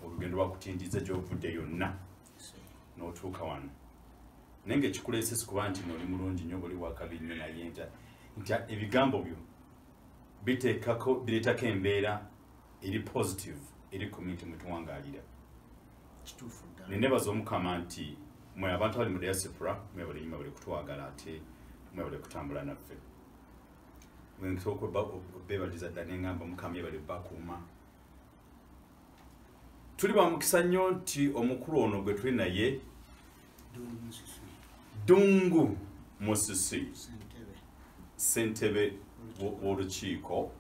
olugendo lwakutindiza gy'ovudde yonna n'otuuka wano nenge kikuleese sikuba nti noli mulungi nnyo buli wakabi nnyo naye nti ebigambo byo bireetako embeera eri positive eri community mwetuwangaalira nenebaza omukama nti mwe abantu bali mu diaspora mwebale nnyo bali kutwagala ate mwebale kutambula naffe bebaliza ddala neŋŋamba omukama yebale bakuuma tuli bamukisa nnyo nti omukulu ono gwe tuli naye Dungu Musisi ssentebe w'olukiiko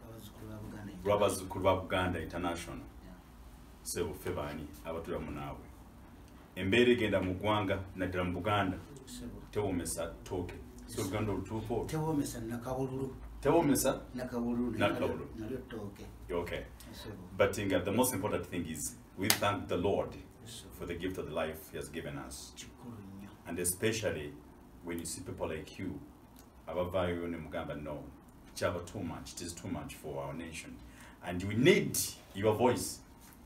lw'abazzukulu ba Buganda International sebo ffe baani abatula munaabwe embeera egenda mu ggwanga naddala mu Buganda tewoomesa ttooke si oluganda olutuufu tewoomesa nakawululu tewoomesa nakawululu nalyo ttooke okay but the most important thing is we thank the Lord for the gift of the life he has given us. And especially when you see people like you, abavayo ne mugamba no, chaba too much, it is too much for our nation. And we need your voice.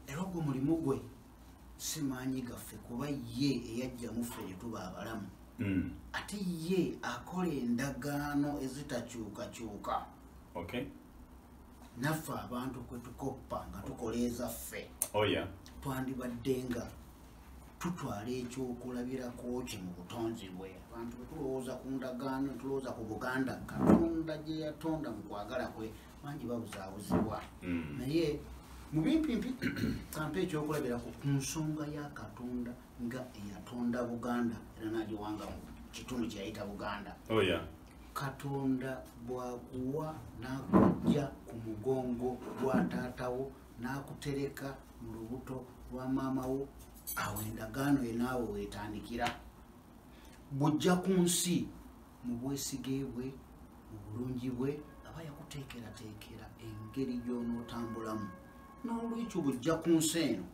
Erogo mulimu gwe simanyi gaffe kuba ye eyajja muffe ne tuba abalamu. Ate ye akola endagaano ezitakyukakyuka. Okay. Naffe abantu kwe tukoppa nga tukola ezaffe. Oh yeah. Twandibadde nga tutwala ekyokulabirako kye mu butonzi bwe abantu betulowooza ku ndagaano tulowooza ku Buganda Katonda gye yatonda mu kwagala kwe bangi babuzaabuzibwa naye mu bimpimpi kampa ekyokulabirako ku nsonga ya Katonda nga eyatonda Buganda era n'agiwanga mu kitundu kye yayita Buganda. Oh yeah. Katonda bw'akuwa n'akujja ku mugongo gwa taatawo n'akutereka mu lubuto lwa maamawo awo endagaano ye naawe weetandikira bw'ojja ku nsi mu bwesige bwe mu bulungi bwe aba yakuteekerateekera engeri gy'onootambulamu n'olwekyo bw'ojja ku nsi eno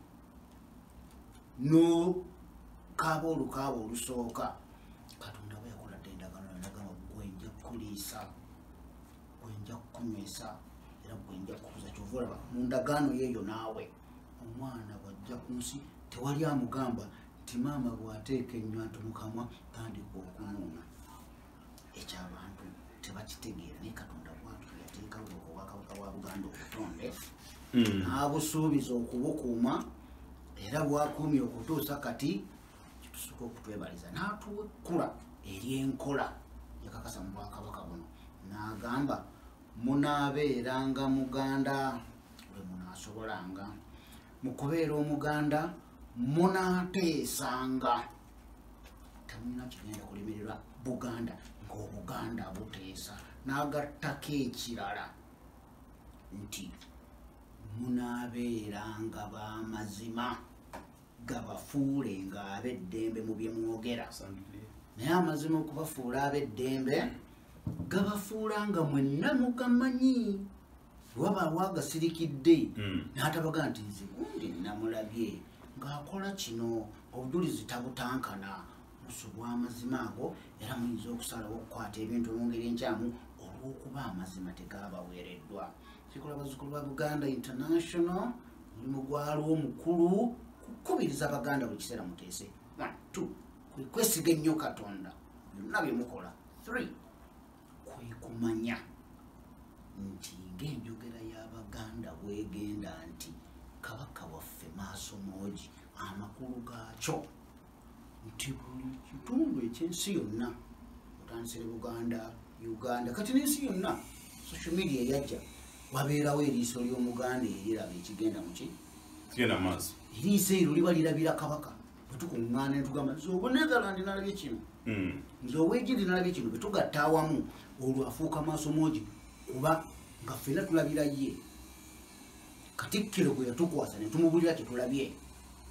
n'okaaba olukaaba olusooka Katonda bwe yakoladde endagaano endagaano gwenja kukuliisa gwenja kukunywesa era gwenja kukuza kyova olaba mu ndagaano yeeyo naawe omwana bw'ajja ku nsi tewali amugamba nti maama bw'ateeka ennywanto mu kamwa tandika okunuuna ekyabantu tebakitegeera naye Katonda bw'atyo yateekawo obwakabaka bwa Buganda obutonde n'abusuubiza okubukuuma era bwakuumye okutuusa kati kitusuka okutwebaliza n'atuwekkula eri enkola yakakasa mu bwakabaka buno n'agamba munaabeeranga Muganda lwe munaasobolanga mu kubeera Omuganda munaateesanga tamulina kigenda kulemererwa Buganda ng'Obuganda buteesa n'agattako ekirala nti munaabeeranga b'amazima gabafuule ng'ab'eddembe mu bye mwogera naye amazima okubafuula ab'eddembe gabafuula nga mwenna mugamanyi wabaawo agasirikidde n'atabaga nti nze gundi namulabye ng'akola kino obujulizi tabutankana musubwa amazima ago era muyinza okusalawo okukwata ebintu mu ngeri enkyamu olw'okuba amazima tegaabaweereddwa. Kikola bazzukulu ba Buganda International mulimu gwalwo omukulu kukubiriza Baganda buli kiseera muteese 1 2 kwesiga ennyo Katonda byonna bye mukola 3 kwe kumanya nti ng'enjogera y'Abaganda bwegenda nti Kabaka waffe maaso moogi amakulu gaakyo nti buli kitundu ekyensi yonna otandisire Buganda Uganda kati n'ensi yonna social media eyajja wabeerawo eriiso ly'Omuganda eriraba ekigenda muki kigenda maaso eriiso eryo liba lirabira Kabaka bwetukuŋŋaana ne tugamba nze Obunegaalandi nalabye kino nze Obwegindi nalabye kino bwetugatta awamu olwo afuuka maaso moogi kuba nga ffenna tulabira ye Katikkiro gwe yatukwasa ne tumubulira kye tulabye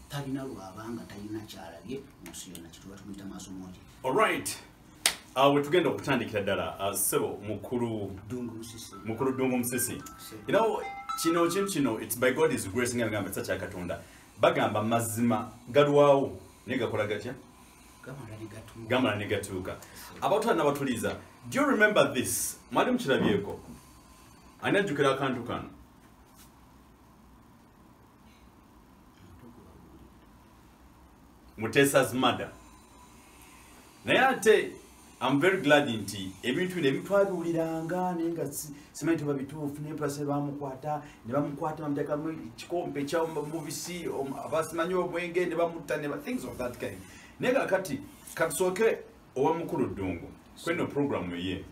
talina lwabanga talina kyalabye mu nsi yonna kituba tumuyita maaso moogi. Alright. We tugenda okutandikira ddala sebo mukulu Dungu Musisi. You know, kino it's by God's grace nga ngamba tsacha Katonda bagamba mazima galwawo ne gakola gatya gamala ne gatuuka abatwana n'abatuliza. Do you remember this? Mwali mukirabyeko anajjukira akantu kano Mutesa's mother. Naye I'm very glad nti ebintu bino ebitwabuliranga nenga simanyi tuba bituufu ne place bamukwata ne bamukwata bamuteka mu kikompe kya mubisi abasimanyi obwenge ne bamutta ne things of that kind. Nenga kati kasoke owa mukulu Ddungu kweno program ye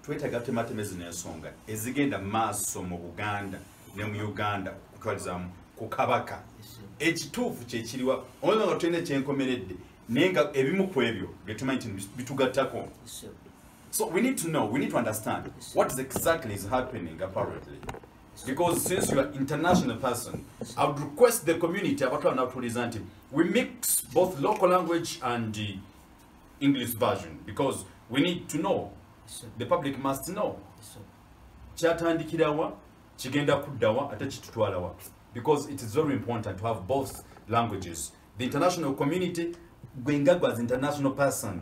twetaga tematemezi n'ensonga ezigenda maaso mu Buganda ne mu Uganda kutwalizamu ku Kabaka ekituufu kye kiriwa olwo nga tulina kyenkomeredde nenga ebimu ku ebyo getumanyi bitugattako. So we need to know, we need to understand what exactly is happening apparently. Because since you are an international person, I would request the community we mix both local language and the English version because we need to know. The public must know. Kyatandikirawa kigenda kuddawa ate kitutwalawa because it is very important to have both languages. The international community Gwengagwa as international person.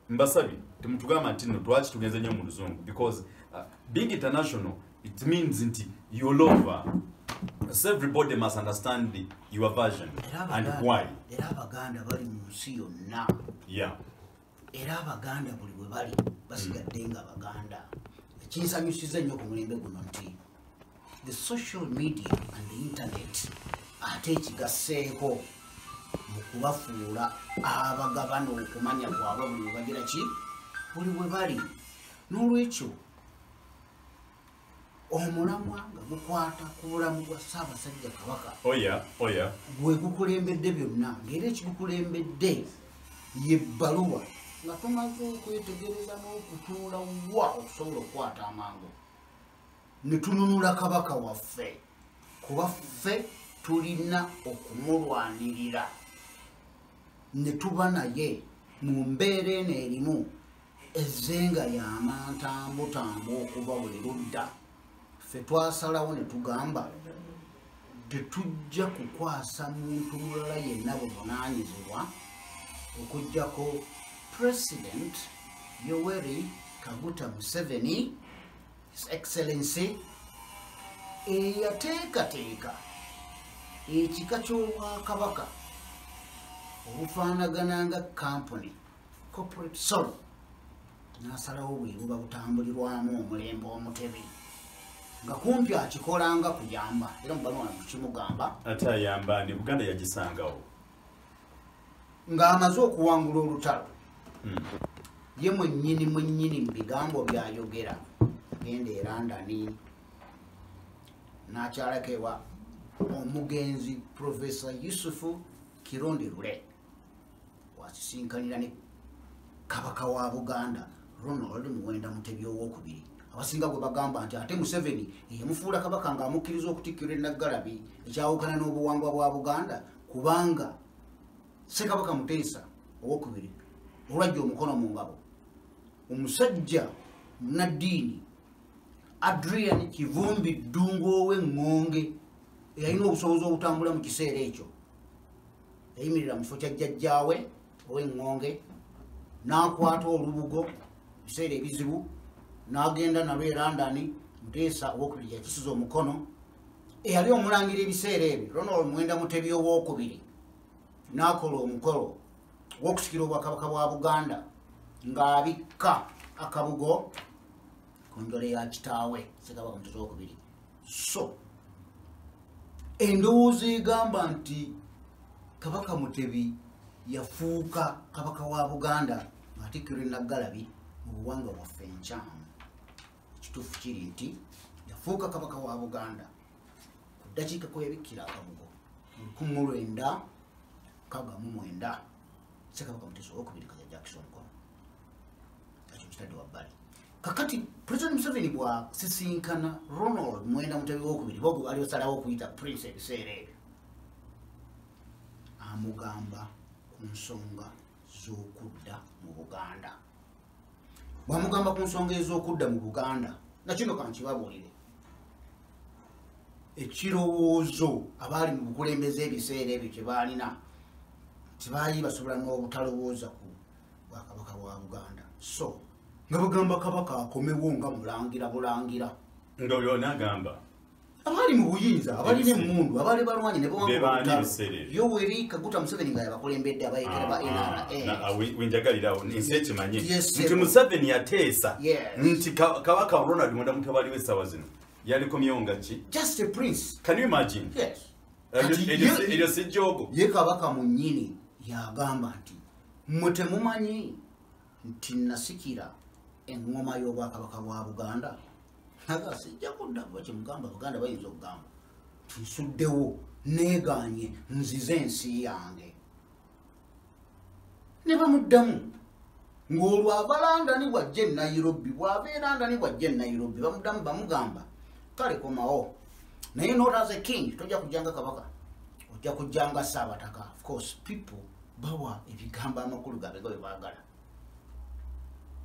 Mbasabi, temutugama ntino tuachi tugenze nyo mu Luzungu because being international it means nti you all over. So everybody must understand your version and why. Era Abaganda bali mu nsi yonna. Yeah. Era Abaganda buli bwe bali basigadde nga Abaganda. Ekinsanyusiza nnyo ku mulembe guno nti the social media and the internet ate ekigasseeko mukubafuula abagabana okumanya kwabwe buli bagira ki buli bwe bali n'olwekyo omulamwa nga gukwata ku bulamu bwa Ssaabasajja Kabaka gwe gukulembedde byonna ng'era ekigukulembedde ye bbaluwa nga tumaze okwetegereza n'okutuula wa okusobola okukwata amangu ne tununula Kabaka waffe kuba ffe tulina okumulwanirira ne tuba naye mu mbeera eno erimu ezenga y'amantambutambu okuva buli ludda ffe twasalawo ne tugamba tetujja kukwasa muntu mulala yenna buvunaanyizibwa okuggyako President Yoweri Kaguta Museveni His Excellency eyateekateeka ekika ky'Obwakabaka obufaanagana nga company corporate solo n'asalawo bweruba butambulirwamu omulembe omutebi nga kumpi akikolanga kuyamba era mubalwana tukimugamba ate ayamba ni Buganda yagisangawo ng'amaze okuwangula olutalo ye mwennyini mu bigambo byayogera genda e London n'akyalako ewa omugenzi Professor Yusufu Kirondi Lule wasisinkanira ne Kabaka wa Buganda Ronald Muwenda Mutebi owookubiri abasinga gwe bagamba nti ate Museveni yamufuula Kabaka ng'amukkiriza okutikkirwa Nnaggalabi ekyawukana n'obuwangwa bwa Buganda kubanga Ssekabaka Muteesa owookubiri olwajja omukono mu ngabo omusajja munnaddiini Adrian Kivumbi Ddungu ow'Engonge yalina obusobozi obutambula mu kiseera ekyo yayimirira mu kifo kya jjajjaawe ow'Engonge n'akwata olubugo biseera ebizibu n'agenda nalwo e London Muteesa owookubiri yakisiza omukono eyali omulangira ebiseera ebyo Ronald Muwenda Mutebi owookubiri n'akola omukolo gw'okusikira obwakabaka bwa Buganda ng'abikka akabugo ku njole ya kitaawe Ssekabaka Muteesa owookubiri. So endowooza egamba nti Kabaka Mutebi yafuuka Kabaka wa Buganda ng'atikkirwa Nnaggalabi mu buwangwa bwaffe enkyamu ekituufu kiri nti yafuuka Kabaka wa Buganda ku ddakiika kweyabikkira akabugo 1969 Ssekabaka Muteesa owookubiri kajja akisa omukono ekyo kitadde wabbali. Kakati President Museveni bw'asisinkana Ronald Muwenda Mutebi owookubiri bogo bali basalawo okuyita Prince ebiseera ebyo amugamba ku nsonga z'okudda mu Buganda. Bw'amugamba ku nsonga ez'okudda mu Buganda nakino kankibabuulire ekirowoozo abaali mu bukulembeze ebiseera ebyo kye baalina tibaali basobola n'obutalowooza ku Bwakabaka bwa Buganda. So nga bagamba Kabaka akomewo nga mulangira bulangira ng'oyo n'agamba abali mu buyinza abali n'emmundu abali balwanyi ne bawangula Yoweri Kaguta Museveni nga yabakulembedde abayekera ba NRA winjagalirawo nsi ekimanyi nti Museveni yateesa nti kabaka Ronald Muwenda Mutabali w'essaawa zino yalikomyewo nga ki just a prince. Can you imagine? Yes. Eryo si jjogo. Ye kabaka mu nnyini yagamba nti mmwe temumanyi nti nasikira engoma y'obwakabaka bwa Buganda. Naga sijja kudda bwe kimugamba Buganda bayinza okugamba nsuddewo neeganye nzize ensi yange. Ne bamuddamu ng'olwo abalandani bwajja e Nairobi bw'abeera ndani bwajja e Nairobi bamuddamu bamugamba kale komawo naye not as a king tojja kujjanga kabaka ojja kujjanga Ssaabataka. Of course people bawa ebigambo amakulu gabe bwe baagala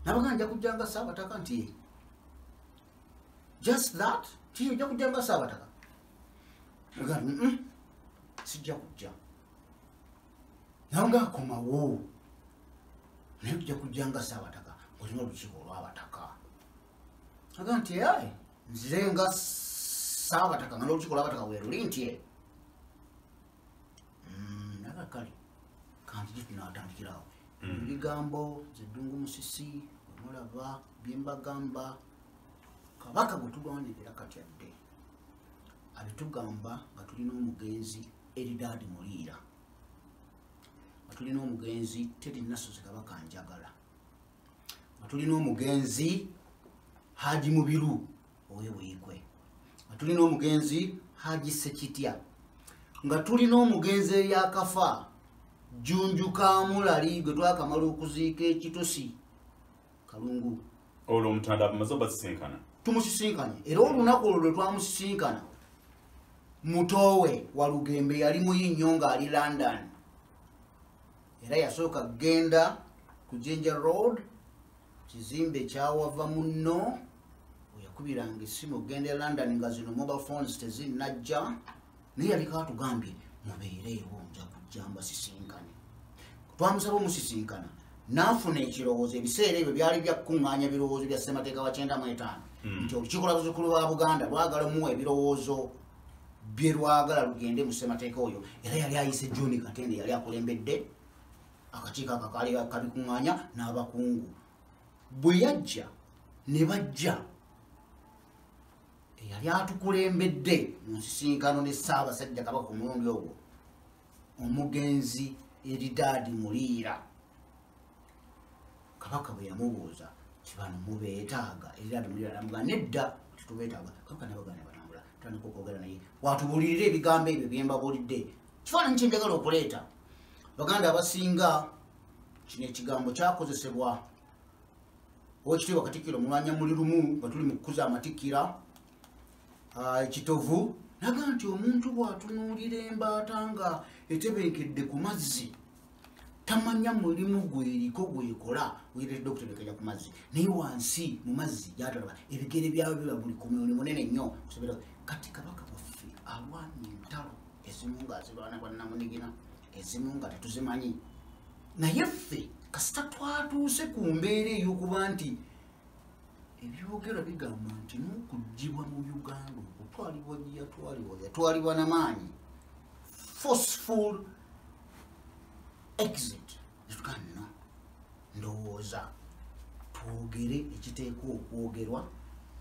nabaganja kujjanga Ssaabataka nti just that tiyo ojja kujjanga Ssaabataka agamba sijja kujja nanga komawo naye ojja kujjanga Ssaabataka olina olukiiko olw'abataka agamba nti ayi nzire nga Ssaabataka nga n'olukiiko lw'abataka weeruli nti naga kale kanti tunaatandikirawo ebigambo Zeddungu Musisi wemulaba byembagamba kabaka gwe tulwanirira kati adde abitugamba nga tulina omugenzi Eridad Muliira nga tulina omugenzi Teddy Nasozi kabaka njagala nga tulina omugenzi Haji Mubiru oyo weekwe nga tulina omugenzi Haji Sekitya nga tulina omugenzi eyakafa Junju Kamulali gwe twakamala okuziika ekitosi Kalungu olwo Omutanda bamaze obasisinkana tumusisinkanye era olunaku olwo lwe twamusisinkana mutowe Walugembe yali muyinnyo ng'ali London era yasooka genda ku Jinja Road kizimbe kyawava munno yakubiranga essimu ogenda e London nga zino mobile phones tezinnajja naye yaliko atugambye mubeereewo nja kujja mbasisinkane twamusaba omusisinkana n'afuna ekirowoozo ebiseera ebyo byali byakuŋŋaanya birowoozo bya ssemateeka wa 95 nti olukiiko lw'abazzukulu ba Buganda lwagala muwa ebirowoozo bye lwagala lugende mu ssemateeka oyo era yali ayise John Katende yali akulembedde akakiiko ako kaali kabikuŋŋaanya n'abakungu bwe yajja ne bajja eyali atukulembedde mu nsisinkano ne Ssaabasajja Kabaka omulundi ogwo omugenzi Eridad Muliira kabaka bwe yamubuuza kibano mubeetaaga Eridad Muliira namugamba nedda tetubeetaaga kabaka nabaganda batambula tandika okwogera naye watubulirira ebigambo ebyo bye mbabuulidde kifaananyi kye njagala okuleeta Baganda abasinga kino ekigambo kyakozesebwa Oweekitiibwa Katikkiro Mulwanyammuli lumu nga tuli mu kukuza amatikkira ekitovu naga nti omuntu bw'atunuulira embaata nga etebenkedde ku mazzi tamanya mulimu gweriko gwekola weeredde okuterekera ku mazzi naye wansi mu mazzi gy'atalaba ebigere byawe biba buli ku muli munene nnyo kusobera kati kabaka waffe alwanya entalo ezimu ng'azirwana bannamunigina ezimu nga tetuzimanyi naye ffe kasita twatuuse ku mbeera ey'okuba nti ebyogera bigamba nti n'okuggyibwa mu Uganda okutwalibwa gye yatwalibwa n'amaanyi forceful exit tukanno ndowooza twogere ekiteekwa okwogerwa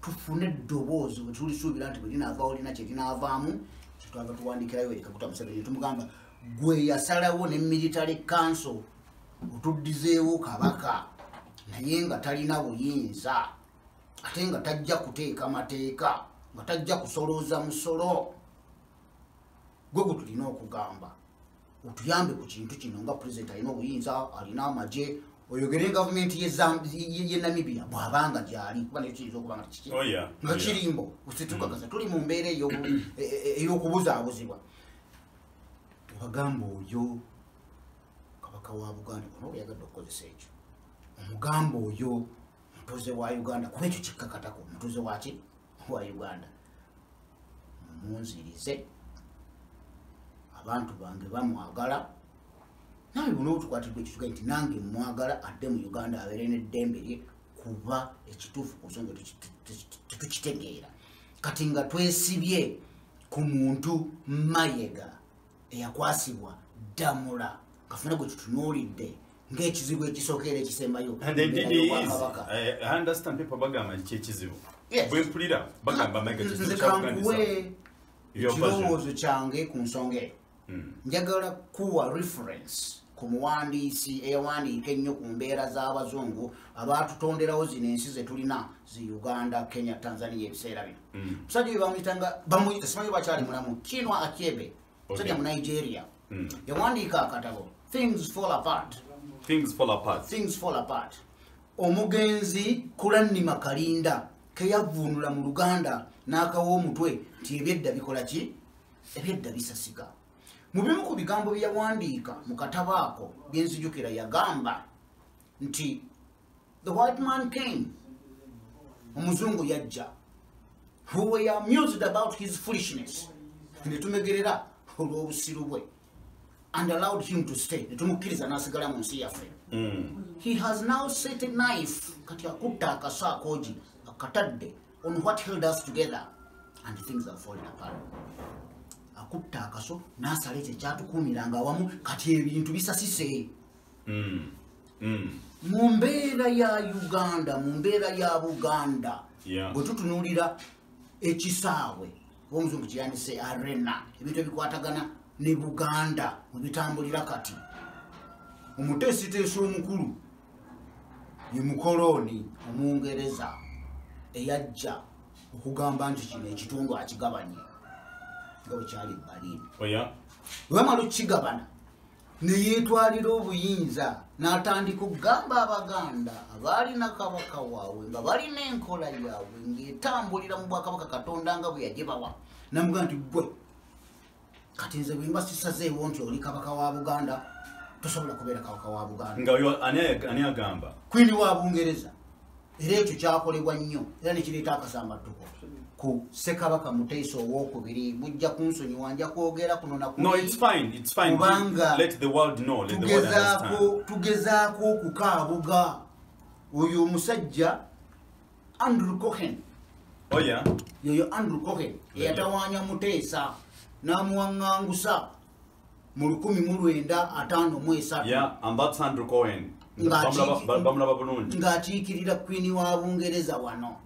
tufune eddoboozi bwe tulisuubira nti bwe linaavawo lina kye linaavaamu kyetwava tuwandikirayo Yoweri Kaguta Museveni tumugamba gwe yasalawo ne military council otuddizeewo kabaka naye nga talina buyinza ate nga tajja kuteeka mateeka nga tajja kusolooza musolo gwe gwe tulina okugamba otuyambe ku kintu kino nga pulezidenti alina obuyinza alina amagye oyogere gavumenti ye Namibia bw'abanga gyali kuba nekyo kiyinza okuba nga kirimbo situkakasa tuli mu mbeera ey'okubuzaabuzibwa obagamba oyo kabaka wa Buganda kono yagadde okukozesa ekyo omugamba oyo mutuuze wa Uganda kuba ekyo kikkakatako mutuuze waki wa Uganda mumunzirize abantu bange bamwagala nawe buna obutukwatiddwa ekituga nti nange mwagala adde mu Uganda abeere n'eddembe lye kuba ekituufu ku nsonga tetukitegeera kati nga twesibye ku muntu Mayiga eyakwasibwa Damula kafuna gwe tutunuulidde ng'ekizibu ekisookera ekisembayo. I understand people bagamba ekizibu bwe mpulira bagamba Mayiga nze kankuwe ekirowoozo kyange ku nsonga eyo. Njagala kuwa reference ku muwandiisi eyawandiika ennyo ku mbeera z'abazungu abaatutonderawo zino ensi ze tulina zi Uganda, Kenya, Tanzania ebiseera bino. Musajja we bamuyitanga bamuyita simanyi bakyali mulamu Chinua Achebe musajja mu Nigeria yawandiika akatabo Things Fall Apart. Things Fall Apart. Omugenzi Kulannima Kalinda ke yavvuunula mu Luganda n'akawa omutwe nti ebyedda bikola ki? Ebyedda bisasika. Mu bimu ku bigambo bye yawandiika mu katabo ako byenzijukira yagamba nti the white man came, omuzungu yajja, who were amused about his foolishness, ne tumegerera olw'obusiru bwe, and allowed him to stay, ne tumukkiriza n'asigala mu nsi yaffe. He has now set a knife, kati akutta akasaakoji akatadde on what held us together, and things are falling apart. Akutta akaso n'asala ekyo ekyatukuumiranga awamu kati ebintu bisasise. Mu mbeera ya Uganda, mu mbeera ya Buganda, bwe tutunuulira ekisaawe omuzungu kyeyandise arena, ebintu ebikwatagana ne Buganda mu bitambulira kati. Omuteesiteesi omukulu ye mukoloni Omungereza eyajja okugamba nti kino ekitundu akigabanye nga bwe kyali Berlin. Bwamala okukigabana ne yeetwalira obuyinza n'atandika okugamba Abaganda abaalina kabaka waabwe nga balina enkola yaabwe ng'etambulira mu Bwakabaka Katonda nga bwe yagibawa. Namugamba nti gwe kati nze bwe mba sisazeewo nti oli kabaka wa Buganda tosobola kubeera kabaka wa Buganda. Nga ani agamba? Queen wa Bungereza. Era ekyo kyakolebwa nnyo era ne kireeta akasambattuko ku Ssekabaka Muteesa owookubiri. Bujja kunsonyiwa nja kwogera kuno na No, it's fine. Let the world know. Let the world understand. Tugezaako okukaabuga oyo omusajja Andrew Cohen. Yoyo Andrew Cohen eyatawaanya Muteesa n'amuwaŋŋangusa mu 1953. And that's Andrew Cohen. Ng'atiikirira Queen wa Bungereza wano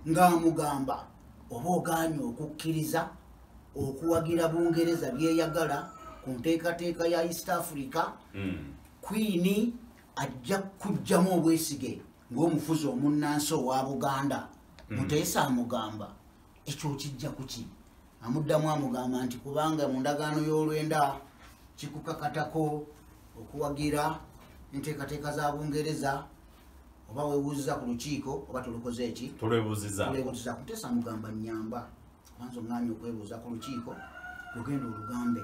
ng'amugamba oba ogaanye okukkiriza okuwagira Bungereza byeyagala ku nteekateeka ya East Africa, Queen ajja kujjamu obwesige ng'omufuzi omunnansi owa Buganda. Muteesa amugamba ekyo kijja kuki? Amuddamu amugamba nti kubanga mu ndagaano y'olwenda kikukakatako okuwagira enteekateeka za Bungereza, oba weebuuziza ku lukiiko oba tulukoze eki? Tulwebuuziza. Muteesa amugamba nnyamba kwanza omwanya okwebuuza ku lukiiko lugenda olugambe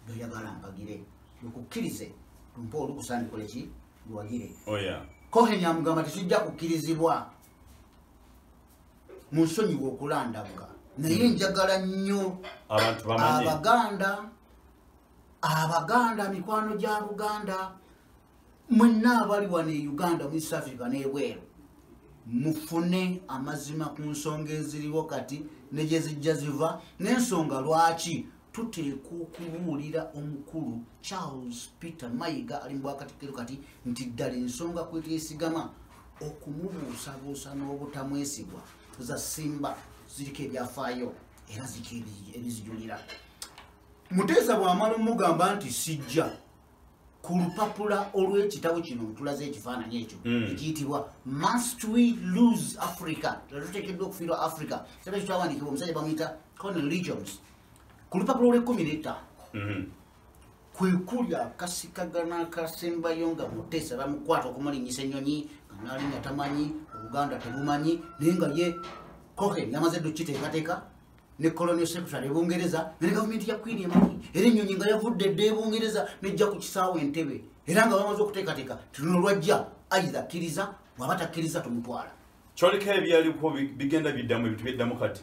lweyagala mpagire lukukkirize tumpe olukusandikole ki luwagire. Cohen amugamba tekijja kukkirizibwa munsonyiwa okulandagga naye njagala nnyo Abaganda mikwano gya Buganda mwenna abali wano e Uganda mu East Africa n'ebweru mufune amazima ku nsonga eziriwo kati ne gye zijja ziva n'ensonga lwaki tuteekwa okubuulira omukulu Charles Peter Mayiga ali mu Bwakatikkiro kati nti ddala ensonga kweteesigama okumubuusabuusa n'obutamwesigwa za Simba ziriko ebyafaayo era ziriko ebizijulira. Muteesa bw'amala omugamba nti sijja ku lupapula olw'ekitabo kino tulaze ekifaananyi ekyo ekiyitibwa Must We Lose Africa, tuteekeddwa okufiirwa Africa. Kyaba kitwawandiikibwa omusajja bamuyita Cornel Jones ku lupapula olw'15 kwe kuli akasikagana akasembayo nga Muteesa bamukwata okumulinnyisa ennyonyi nga n'alinnya tamanyi Obuganda tebumanyi naye nga ye Cohen yamaze ddu kiteekateeka ne Colonial Secretary Bungereza ne gavumenti ya Queen emanyi era ennyonyi nga yavudde dde Bungereza nejja ku kisaawe Entebbe era nga bamaze okuteekateeka tuno lwajja ayiza akkiriza bw'aba takkiriza tumutwala. Kyoleka ebyaliko bigenda biddamu ebintu byeddamu kati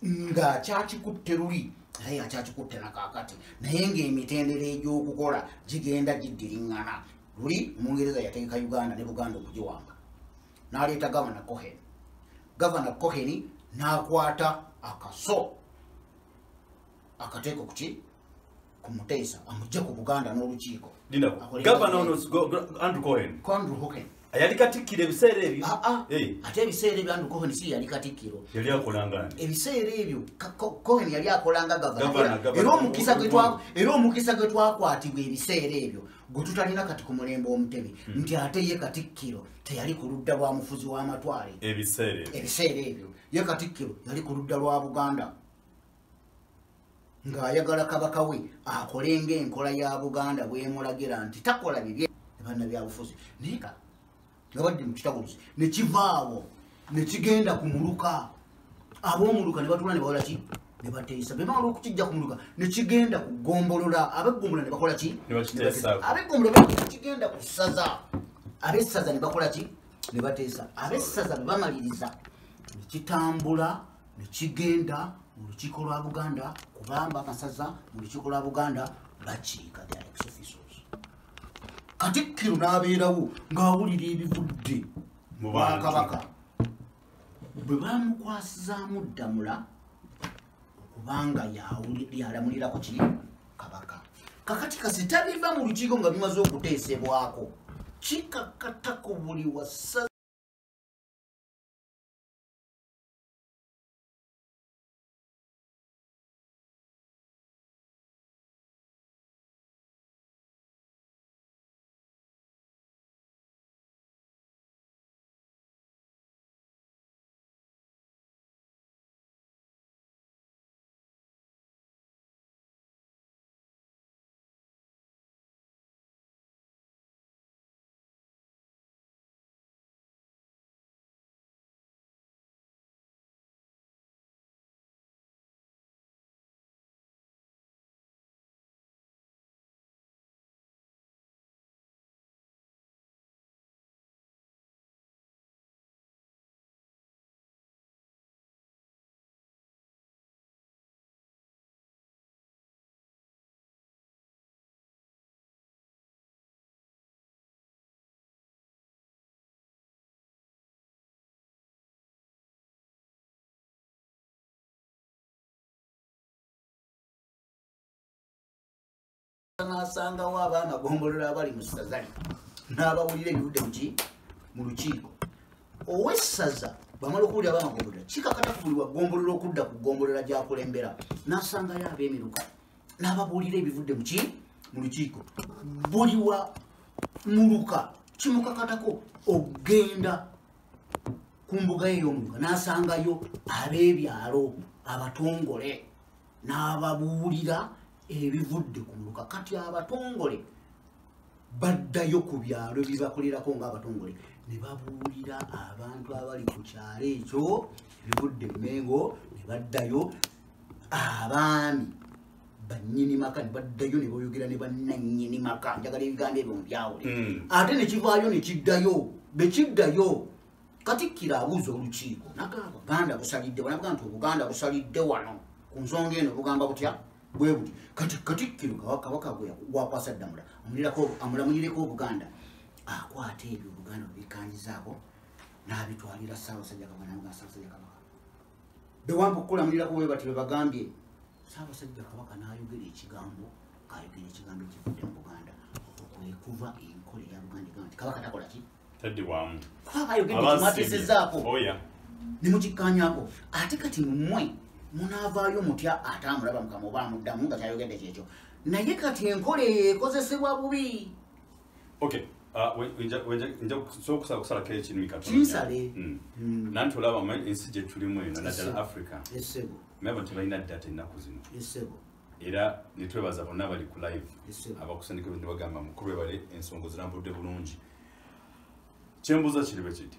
nga kyakikutte luli naye akyakikutte nakaakati naye ng'emitendera egy'okukola gigenda giddiriŋŋana. Luli Omungereza yategeka Uganda ne Buganda okugiwamba n'aleeta Gavana Cohen n'akwata akaso akateeko kuki kumuteesa amujja ku Buganda n'olukiiko. Governor Andrew Cohen yali katikkiro ebiseera ebyo. Ate ebiseera ebyo Andrew Cohen si yali katikkiro. Yali akolanga ebiseera ebyo Cohen yali akolanga gavana. Era omukisa gwe twakwatibwa ebiseera ebyo gwe tutalina kati ku mulembe omutemi nti ate ye katikkiro teyali ku ludda lwa mufuzi w'amatwale. Ebiseera ebyo ye katikkiro yali ku ludda lwa Buganda ng'ayagala kabaka we akolenga enkola ya Buganda bw'emulagira nti takola bibye bannabyabufuzi. Naye nga badde mu kitawuluzi ne kivaawo ne kigenda ku muluka. Ab'omuluka ne batula ne bakola ki? Ne bateesa. Be bamala okukijja ku muluka ne kigenda ku ggombolola. Ab'eggombolola ne bakola ki? Ab'eggombolola ne kigenda ku ssaza. Ab'essaza ne bakola ki? Ne bateesa. Ab'essaza be bamaliriza ne kitambula ne kigenda mu lukiiko lwa Buganda kubamba amasaza mu lukiiko lwa Buganda bakiika bya ex officials. Katikkiro n'abeerawo ng'awulira ebivudde mu Kabaka bwe bamukwasizaamu Ddamula okubanga yalamulira ku kiri Kabaka. Kakati kasita biva mu lukiiko nga bimaze okuteesebwako kikakatako buli wassa n'asangawo abaana gombolola abali mu ssaza n'abawulira ebivudde mu lukiiko. Owessaza bamala okuwulira abaana gombolola kikakata ku buli wagombolola okudda ku gombolola gy'akulembera n'asangayo ab'emiruka n'ababuulira ebivudde mu lukiiko. Buli wa muluka kimukakatako ogenda ku mbuga ey'omuluka n'asangayo ab'ebyalo abatongole n'ababuulira ebivudde ku muluka. Kati abatongole baddayo ku byalo bibakolerako ng'abatongole ne babuulira abantu abali ku kyalo ekyo ebivudde mu Mengo, ne baddayo abaami bannyini maka ne baddayo ne boyogera ne bannannyini maka. Njagala ebigambo ebyo mubyawule. Ate ne kivaayo ne kiddayo. Be kiddayo Katikkiro abuuza olukiiko n'agamba Buganda busalidde. Banavuga nti Obuganda busalidde wano ku nsonga eno bugamba butya bwe buti. Kati Katikkiro Kabaka gwakwasa Ddamula amulamulireko Obuganda akwata ebyo Obuganda bikanyizaako n'abitwalira Ssaabasajja Kabaka n'amuga Ssaabasajja Kabaka bewamba okukulamulirako bwe bati bwe bagambye. Ssaabasajja Kabaka n'ayogera ekigambo ekivudde mu Buganda okwekuva enkola eya Buganda egamba nti Kabaka takola ki? Taddiwamu. Ayogedde kimateesezaako ne mukikkaanyaako. Ate kati mmwe munaavaayo mutya ate amulaba Mukama oba amuddamu nga kyayogedde kyekyo. Naye kati enkola eyo ekozesebwa bubi. nja kusalako ekintu katono kinsale nanti olaba ensi gye tulimu eno naddala Africa meba tebalina data ennaku zino era netwebaza bonna bali ku live abakusandika ebintu bagamba mukulu webale ensonga zirambudde bulungi. Kyembuuza kiribe kiti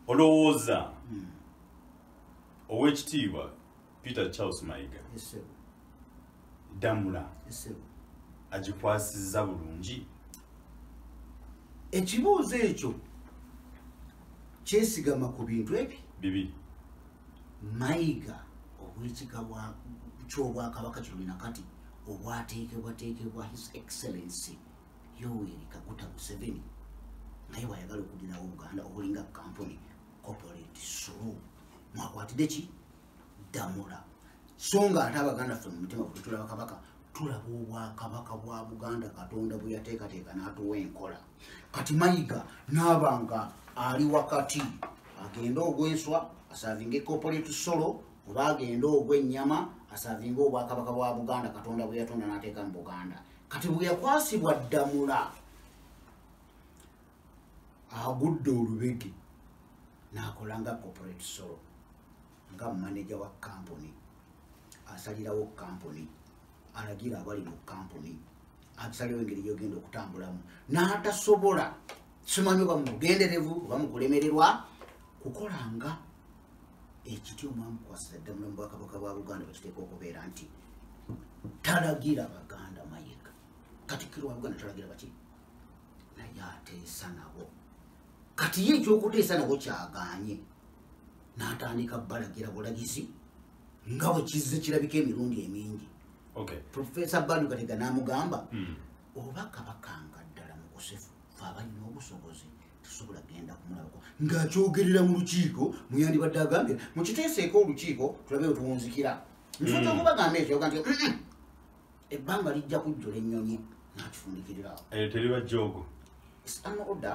olowooza ow'ekitiibwa Peter Charles Mayiga Ddamula agikwasizza bulungi? Ekibuuzo ekyo kyesigama ku bintu ebi bibiri. Mayiga obw'ekika ky'Obwakabaka kino nakati obwateekebwateekebwa His Excellency Yoweri Kaguta Museveni naye bw'ayagala okugirawo Buganda obulinga kampuni corporate through mwakwatidde ki Damula so nga ate Abaganda ffe mu mutima gwe tulaba Kabaka tulaba Obwakabaka bwa Buganda Katonda bwe yateekateeka n'atuwa enkola kati Mayiga n'abanga ali wakati agenda ogw'enswa asavinga corporate solo oba agenda ogw'ennyama asavinga Obwakabaka bwa Buganda Katonda bwe yatonda n'ateeka mu Buganda kati bwe yakwasibwa Damula agudde olubege n'akolanga corporate solo nga manager wa company asalirawo company alagira abali mu company asalirawo engeri gyogenda okutambulamu n'atasobola simanyi oba mugenderevu oba mukulemererwa kukolanga ekiti omwamu kwasira Damula mu Bwakabaka bwa Buganda bakiteeka okubeera nti talagira Baganda Mayiga Katikkiro wa Buganda talagira baki naye ateesa nabo kati ye ekyokuteesa nabo kyaganye n'atandika balagira bulagizi nga bwe kizze kirabika emirundi emingi Professor Badu Katega n'amugamba oba Kabaka nga ddala mukosefu fe abalina obusobozi tusobola genda kumulabako ng'akyogerera mu lukiiko muyandibadde agambye mukiteeseeko olukiiko tulabe we tuwunzikira nsobola okubagamba ekyoga nti ebbanga lijja kujjula ennyonyi n'akifundikirirawo teriba jogo oda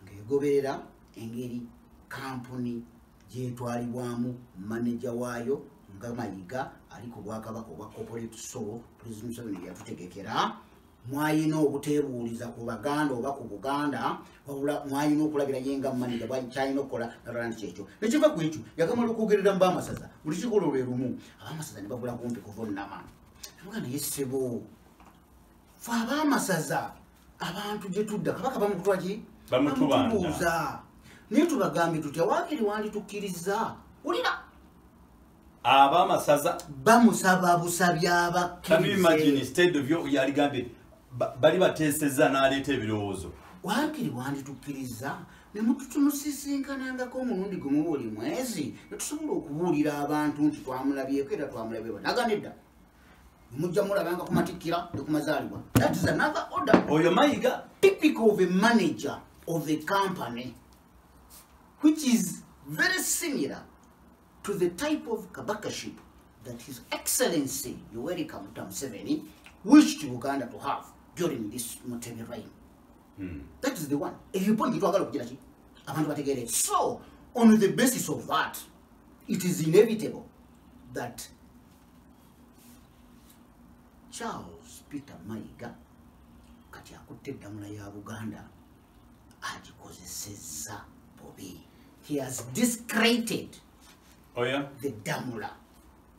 ng'egoberera engeri kampuni gyetwalibwamu manager waayo nga Mayiga ali ku Bwakabaka obwa corporate solo President Museveni yatutegekera mwayina obuteebuuliza ku Baganda oba ku Buganda wabula mwayina okulabira yenga manager bwakyalina okukola nalala nti kyekyo nekiva ku ekyo yagamala okugerera mu Bamasaza buli kikolo lwe lumu Abamasaza ne babula kumpi kuvonnama Buganda yessebo fe Abamasaza abantu gye tudda Kabaka bamukutwaki bamutubuuza naye tubagambye tutya waakiri wanditukkiriza ulira Abamasaza bamusaba busabye abakkirize bali bateesezza n'aleeta ebirowoozo waakiri wanditukkiriza ne mututunusisinkanangako omulundi gumu buli mwezi ne tusobola okubuulira abantu nti twamulabyeko era twamulabyeko naganedda mujja mulabanga ku matikkira ne ku mazaalibwa that is another order oyo Mayiga typical of a manager of a company which is very similar to the type of Kabakaship that His Excellency Yoweri Kaguta Museveni wished Uganda to have during this Mutebi reign. That is the one. If you point it to so, on the basis of that, it is inevitable that Charles Peter Mayiga kati akutte Damula ya Buganda agikozesezza Bobi. He has discredited the Damula.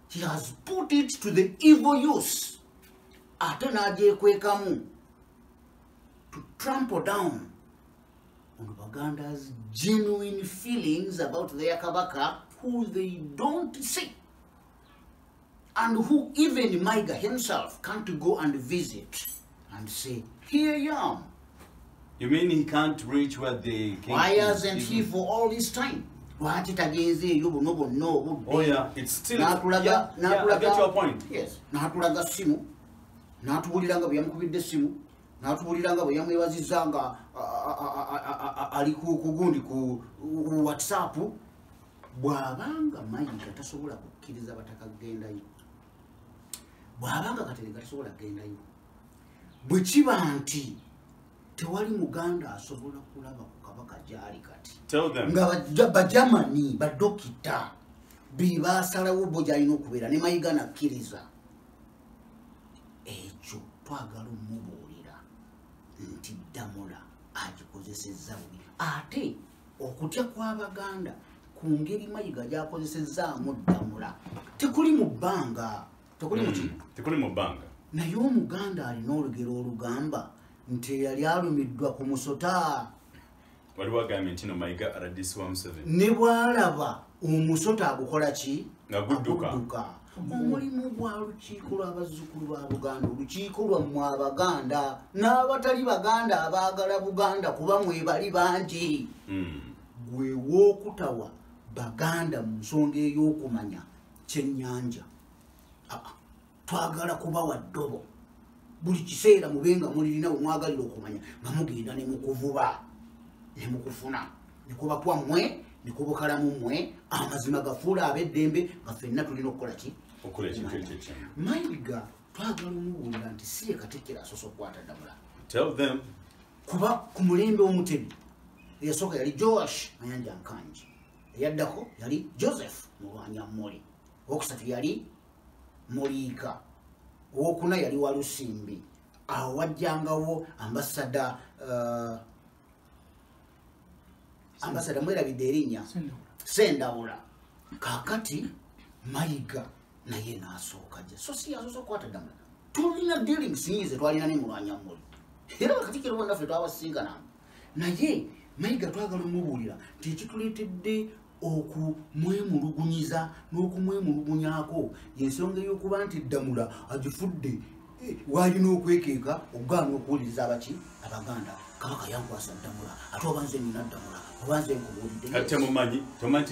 He has put it to the evil use. Ate n'agyekwekamu to trample down on Baganda's genuine feelings about their Kabaka who they don't see. And who even Mayiga himself can't go and visit and say, here I am. You mean he can't reach where the king Why hasn't he for all this time? Oh yeah, it's still I get your point. Yes. Natulaga simu. Natubuliranga bwe yamukubidde simu. Natubuliranga bwe yamwebazizanga ali ku gundi ku WhatsApp. Bwabanga Mayiga tasobola kukkiriza batakagendayo. Bwabanga Kateregga tasobola kugendayo. Bwe kiba nti tewali Muganda asobola kulaba ku Kabaka gyali kati. Tell them. Nga Bajamani, badokita, bibasalawo bo gyalina okubeera ne Mayiga nakkiriza. Ekyo twagala omubuulira nti Damula agikozesezza bubi. Ate okutya kw'Abaganda ku ngeri Mayiga gy'akozesezzaamu Damula tekuli mu bbanga. Tekuli mu bbanga. Naye Omuganda alina olugero olugamba nti yali alumiddwa ku musota. Waliwo agambye nti no Mayiga araddiisibwa Museveni. Ne bw'alaba omusota agukola ki? Agudduka. Omulimu gwa lukiiko lw'abazzukulu ba Buganda, olukiiko lwammwe Abaganda n'abatali Baganda abaagala Buganda kuba mwebali bangi. Gwe w'okutawa Baganda mu nsonga ey'okumanya kyennyanja. Twagala kubawa ddobo. Buli kiseera mubenga mulirina omwagalira okumanya nga mugenda ne mukuvuba ne mukufuna ne kuba kwammwe nikubukalamu mmwe amazima gafuula ab'eddembe nga ffenna tulina okukola ki okukola ekintu ekyekimu. Mayiga twagala omubuulira nti si ye Katikkiro asoose okukwata Ddamula. Tell them. Kuba ku mulembe Omutebi eyasooka yali Joash Mayanja Nkanji, eyaddako yali Joseph Mulwanyammuli, owokusatu yali Muliika, owokuna yali Walusimbi, awo wajjangawo ambasada mwerabidde erinnya Sendawula. Kaakati Mayiga naye n'asooka gye, so si yasoose okukwata Ddamula. Tulina dealings nyingi ze twalina ne Mulwanyammuli, era Katikkiro bonna ffe twabasinkana, naye Mayiga twagala omubuulira nti ekituleetedde okumwemulugunyiza n'okumwemulugunyaako y'ensonga ey'okuba nti Ddamula agifudde waalina okwekeeka okugaana okuwuliriza Abaganda. Kabaka yankwasa Ddamula, ate oba nze nina Ddamula, oba nze nkubuulidde. Kati mumanyi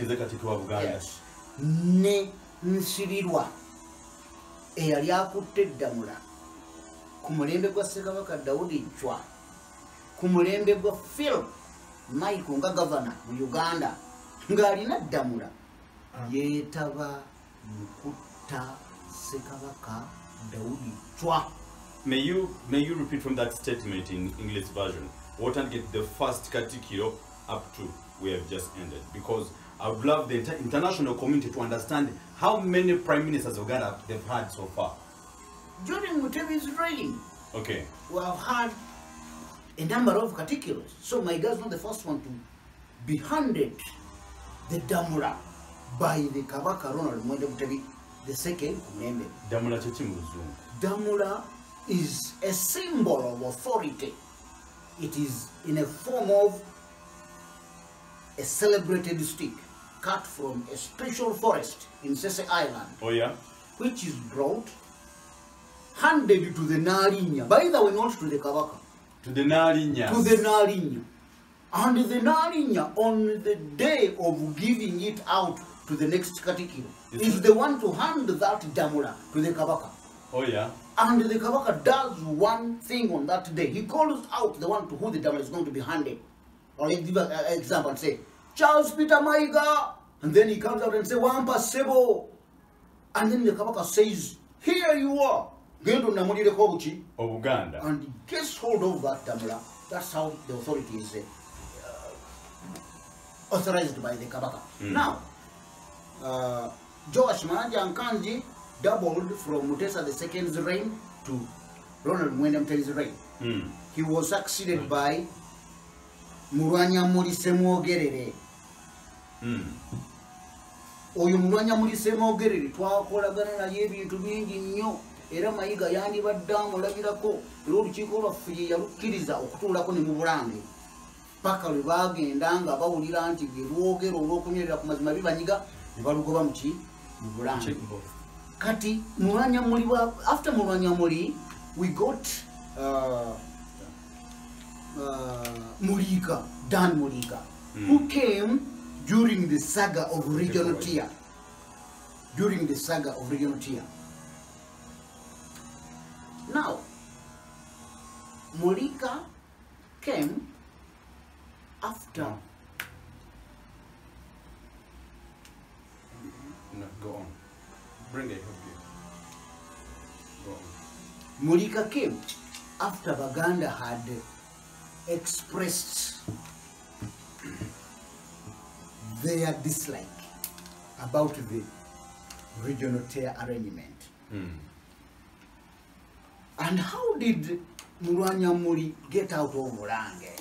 nti Katikkiro wa Buganda. Ne Nsirirwa eyali akutte Ddamula ku mulembe gwa Ssekabaka Daudi Chwa, ku mulembe gwa Phil Michael nga gavana mu Uganda, ng'alina Ddamula, yeetaba mu kutta Ssekabaka Daudi Chwa. May you repeat from that statement in English version? What and get the first Katikkiro up to we have just ended, because I would love the international community to understand how many prime ministers of Uganda they've had so far. During Mutebi's reign, okay, we have had a number of Katikkiros. So Mayiga is not the first one to be handed the Ddamula by the Kabaka Ronald Mwende Mutebi the second. Ddamula kye mu Luzungu? Ddamula is a symbol of authority. It is in a form of a celebrated stick cut from a special forest in Sese Island. Oh yeah? Which is brought, handed to the Narinya. By the way, not to the Kabaka. To the Narinya. To the Narinya. And the Narinya, on the day of giving it out to the next Katikkiro, is the one to hand that Ddamula to the Kabaka. Oh yeah? And the Kabaka does one thing on that day. He calls out the one to whom the Ddamula is going to be handed. Or let's give an example and say, Charles Peter Mayiga. And then he comes out and says, Wampa Sebo. And then the Kabaka says, here you are. Uganda. And he gets hold of that Ddamula. That's how the authority is authorized by the Kabaka. Now, Joash Mayanja Nkanji doubled from Mutesa II's reign to Ronald Mwende Mutebi's reign. He was succeeded by Mulwanyammuli Ssemwogerere. Oyo Mulwanyammuli Ssemwogerere twakolagana naye ebintu bingi nnyo, era Mayiga yandibadde amulabirako, era olukiiko lwaffe ye yalukkiriza okutuulako ne mu Bulange, paka lwe baagenda nga bawulira nti bye lwogera olw'okunywerera ku mazima bibanyiga ne balugoba mu Bulange. Kati Mulwanyammuli, after Mulwanyammuli we got Muliika, Dan Muliika, who came during the saga of Regional Tier. During the saga of Regional Tier. Now, Muliika came after. No, go on. Bring it. Go on. Muliika came after Baganda had expressed their dislike about the regional tier arrangement. And how did Mulwanyammuli get out of Bulange?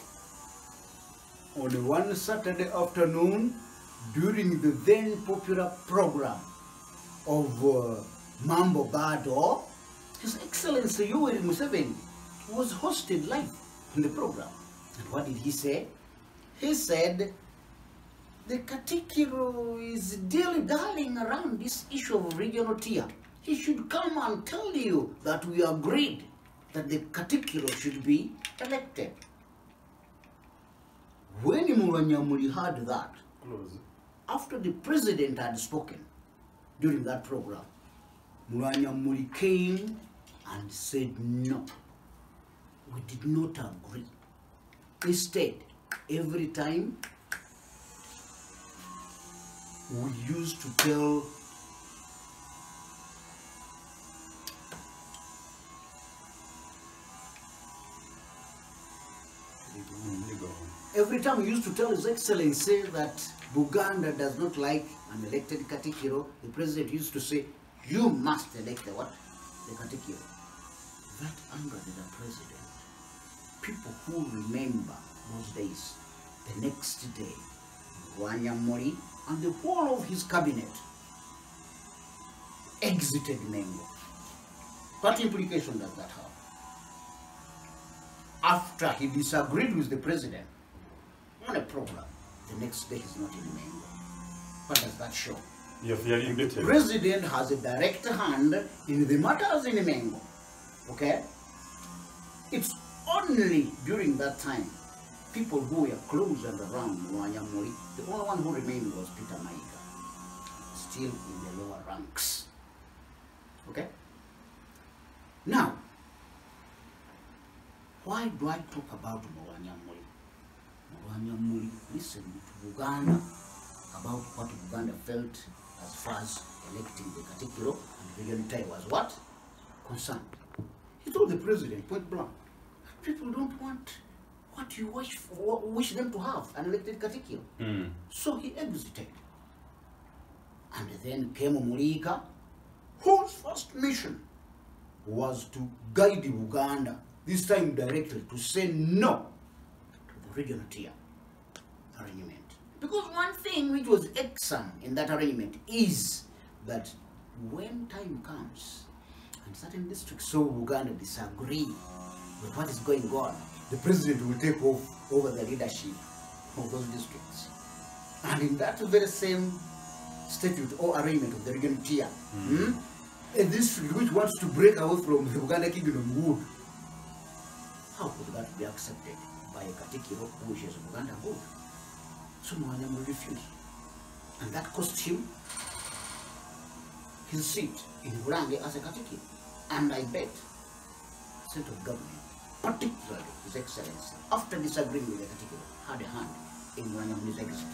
On one Saturday afternoon, during the then popular program of Mambo Bado, His Excellency Yoweri Museveni was hosted live in the program. And what did he say? He said, the Katikkiro is dilly-dallying around this issue of regional tier. He should come and tell you that we agreed that the Katikkiro should be elected. When Mulwanyammuli heard that, after the president had spoken during that program, Mulwanyammuli came and said, no, we did not agree. Instead, every time we used to tell every time we used to tell His Excellency that Buganda does not like an elected Katikiro, the president used to say, you must elect the what? The Katikiro. That angered the president. People who remember those days, the next day, Wanyamori and the whole of his cabinet exited Mengo. What implication does that have? After he disagreed with the president on a program, the next day he's not in Mengo. What does that show? The president has a direct hand in the matters in Mengo. Okay? It's only during that time, people who were close and around Wanyamori, the only one who remained was Peter Maiga, still in the lower ranks. Okay? Now, why do I talk about Wanyamori? Wanyamori listened to Uganda about what Uganda felt as far as electing the Katikiro and the Unitary was what? Concerned. He told the president point blank, people don't want what you wish them to have, an elected Katikiro. So he exited. And then came Mulika, whose first mission was to guide Uganda, this time directly, to say no to the regional tier arrangement. Because one thing which was irksome in that arrangement is that when time comes and certain districts of Uganda disagree with what is going on, the president will take over the leadership of those districts. And in that very same statute or arrangement of the regional tier, a district which wants to break away from the Uganda Kingdom would. How could that be accepted by a Katikiro who wishes Uganda good? So Mwanyamori refused. And that cost him his seat in Burange as a Katikiro. And I bet central government, particularly His Excellency, after disagreeing with the Katikiro, had a hand in Mwanyamori's exit.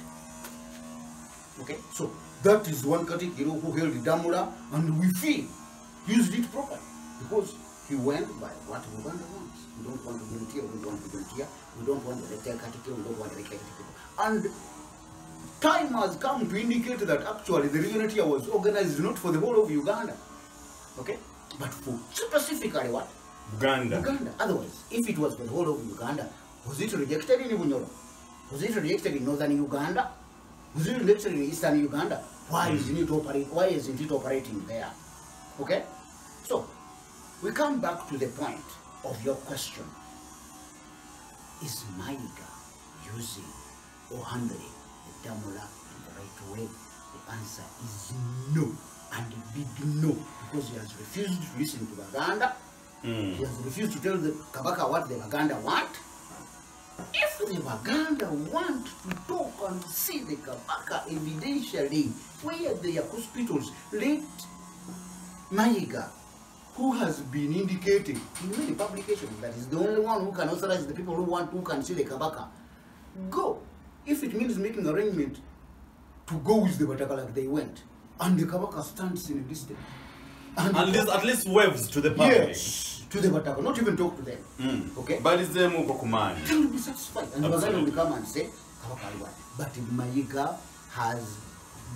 Okay? So that is one Katikiro who held Damula, and we feel used it properly because he went by what Uganda wants. We don't want to volunteer, we don't want to volunteer, we don't want to elect Katikiro, we don't want to elect Katikiro. And time has come to indicate that actually the regional tier was organized not for the whole of Uganda, okay, but for specifically what? Uganda. Otherwise, if it was for the whole of Uganda, was it rejected in Bunyoro? Was it rejected in northern Uganda? Was it rejected in eastern Uganda? Why isn't it operating there? Okay? So, we come back to the point of your question. Is Maiga using or handling the Damula in the right way? The answer is no, and a big no, because he has refused to listen to Baganda. He has refused to tell the Kabaka what the Baganda want. If the Baganda want to talk and see the Kabaka evidentially where they are hospitals, let Maiga, who has been indicating in many publications that is the only one who can authorize the people who can see the Kabaka, go. If it means making arrangement to go with the Bataka like they went, and the Kabaka stands in a distance. And at least waves to the public. Yes, to the Bataka, not even talk to them. Okay? But it's them who command. They will be satisfied. And the Baganda will come and say, Kabaka what? But Maiga has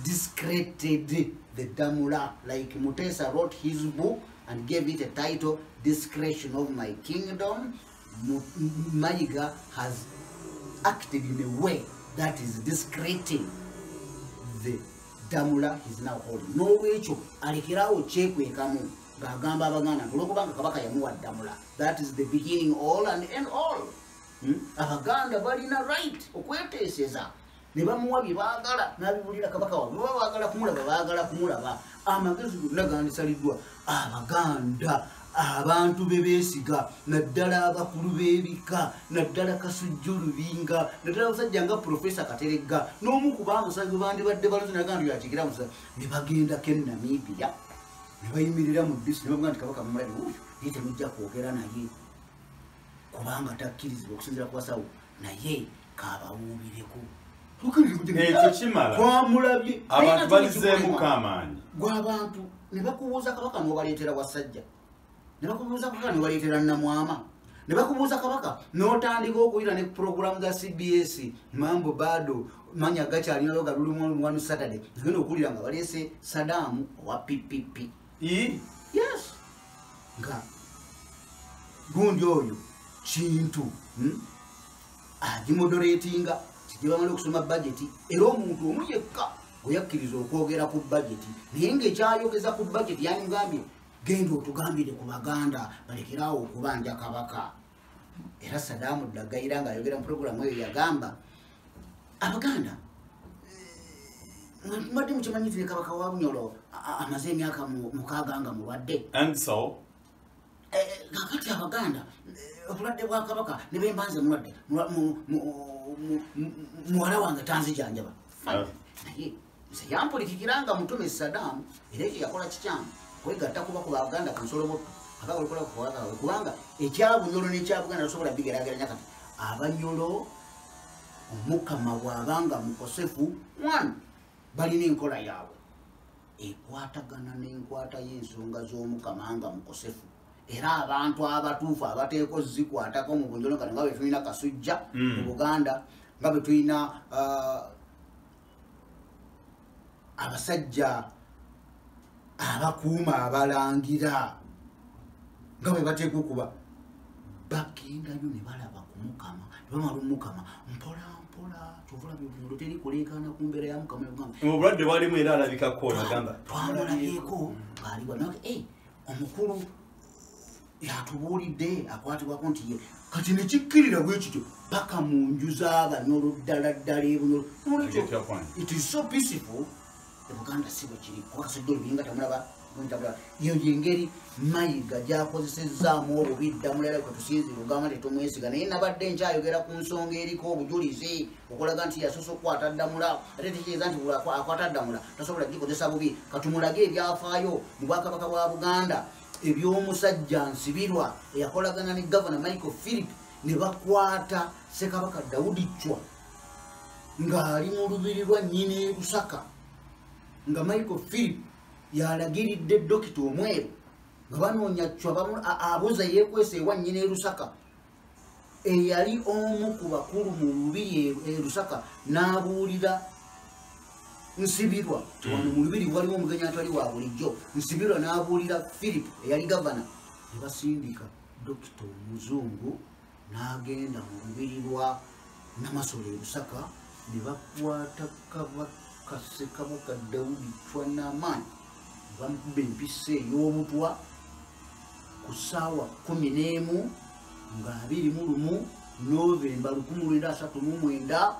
discredited the Damula, like Mutesa wrote his book and gave it a title, Discretion of My Kingdom. Maiga has acted in a way that is discrediting the Damula he's now holding. No way to Alikirao Chekwe Kamu, Gagamba Bagana, Globanga Kabaka Yamua Damula. That is the beginning all and end all. Abaganda Badina right, Okwete says that. Nebamuwa bibagala nabibulira Kabaka wa babagala kumulaba amagezi gulagandisaliddwa Abaganda abantu bebesiga naddala abakulu b'ebika naddala Kasujju Lubinga naddala abasajja nga Professor Kateregga n'omu ku bamusajja bandibadde balozi nagandi yakikira musa ne bagenda ke Namibia ne bayimirira mu bisi ne bavuga nti Kabaka mumulabe uyu ye temujja kwogera naye kubanga takkirizibwa okusinziira ku basawo naye kaabawuubireko. ekyo kimala twamulabye abantu balizeemu kamaanyi gw'abantu ne bakubuuza kabaka n'obaleetera wasajja ne bakubuuza kabaka n'obaleetera nnamwama ne bakubuuza kabaka n'otandika okuyita ne puroguramu za CBS mambo bado manya gakyalinayo galulimu one Saturday ngenda okuwulira nga baleese Saddam owa PPP yes nga gundi oyo kintu agimodoratinga kigibamala okusoma budgeti era omuntu omu yekka gwe yakkiriza okwogera ku budgeti naye ng'ekyayogeza ku budgeti yanigambye genda otugambire ku baganda balekerawo okubanja kabaka era Saddam Dagayira ng'ayogera mu puroguramu eyo yagamba abaganda mbadde mukimanyitire kabaka wa Bunyolo amaze emyaka 6 nga mulwadde and so kakati abaganda obulwadde bwa kabaka ne bembanze mulwadde muwala wange tanzijanjaba naye nze yampulikikiranga mutume Saddam era ekyo yakola kikyamu kwegatta kuba ku baganda ku nsolo kubanga ekyabunyolo n'ekyabuganda tosobola bigerageranya kati abanyolo omukama bw'abanga mukosefu balina enkola yaabwe ekwatagana n'enkwata y'ensonga z'omukama nga mukosefu era abantu abatuufu abateeko zikwatako mu bunyolo nga bwe tulina Kasujja mu Buganda nga bwe tulina abasajja abakuuma abalangira nga bwe bateeka okuba bagendayo ne balaba ku mukama ne bamala omukama mpola mpola tuvulabe obunyolo teri kuleekaana ku mbeera ya mukama obulwadde bwalimu era alabikako nagamba twamulabyeko ng'alibwa naye omukulu yatubuulidde akwatibwako nti ye kati nekikkirira bwe kityo paka mu nju z'abanyolo ddala ddala ebunyolo it is so peaceful ebuganda si bwe kiri kuba Kasujja olubinga tamulaba iyo yengeri mayiga gyakozesezaamu obubidda mulala kwe tusinzira ogamba tetumwesiga naye nabadde nkyayogera ku nsonga eriko obujulizi okulaga nti yasoose okukwata ddamula ate tekieza nti akwata ddamula tasobola gikozesa bubi katumulage ebyafaayo mu bwakabaka bwa Buganda eby'omusajja Nsibirwa eyakolagana ne Governor Michael Philip ne bakwata Ssekabaka Daudi Chwa ng'ali mu lubiri lwa nnyina e Lusaka nga Michael Philip yalagiridde dokita omweru nga banoonya Chwa abuuza yeekwesa ewa nnyina e Lusaka eyali omu ku bakulu mu lubiri e Lusaka n'abuulira Nsibirwa wano mu lubiri waliwo omugenyi atali wa bulijjo Nsibirwa n'abuulira Philip eyali gavana ne basindika dokita omuzungu n'agenda mu lubiri lwa Namasole e Lusaka ne bakwata kabaka Ssekabaka Daudi Chwa n'amaanyi bamukuba empisa ey'obutwa ku ssaawa 11 nga 21 Novemba 1939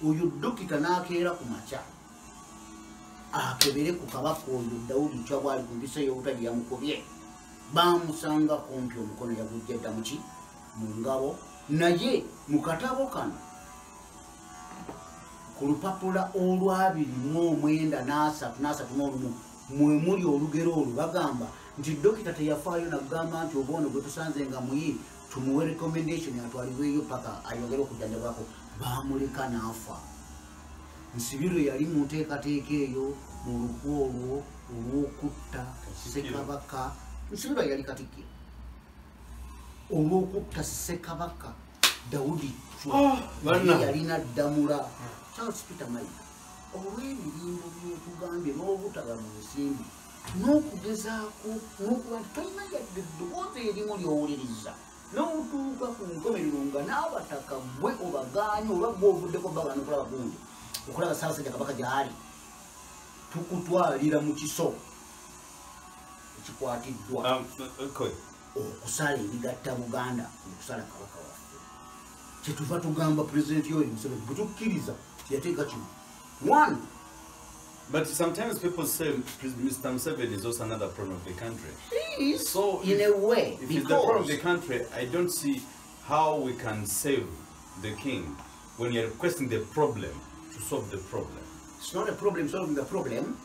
oyo dokita n'akeera ku makya akebere ku kabaka oyo Daudi Chwa bwali ku mpisa ey'obutwa gye yamukubye bamusanga kumpi omukono yagujja dda muki mu ngabo naye mu katabo kano ku lupapula olw'29 mwe muli olugero olwo bagamba nti dokita teyafaayo nagamba nti obono gwe tusanze nga muyi tumuwe recommendation atwalibweyo paka ayogere okujjanjabwako bamuleka n'afa Nsibirwa yali mu nteekateeka eyo mu lukwo olwo olw'okutta Ssekabaka Nsibirwa yali katikkiro olw'okutta Ssekabaka Daudi Chwa yalina ddamula Charles Peter Mayiga olw'ebirimbo byetugambye n'obutaba mu nsimbi n'okugezaako n'okuba nti tolina yadde eddoboozi erimu ly'owuliriza n'otuuka ku nkomerero nga n'abataka gwe obagaanye olwa gwe ovuddeko bagana okulaba gundi okulaba Ssaabasajja Kabaka gy'ali tukutwalira mu kiso ekikwatiddwa okusala ebigatta Buganda okusala kabaka waffe kyetuva tugamba pulezidenti Yoweri Museveni bwe tukkiriza yateeka kino one. But sometimes people say Mr. Museveni is also another problem of the country. He is, so in a way. If it's the problem of the country, I don't see how we can save the king when you're requesting the problem to solve the problem. It's not a problem solving the problem.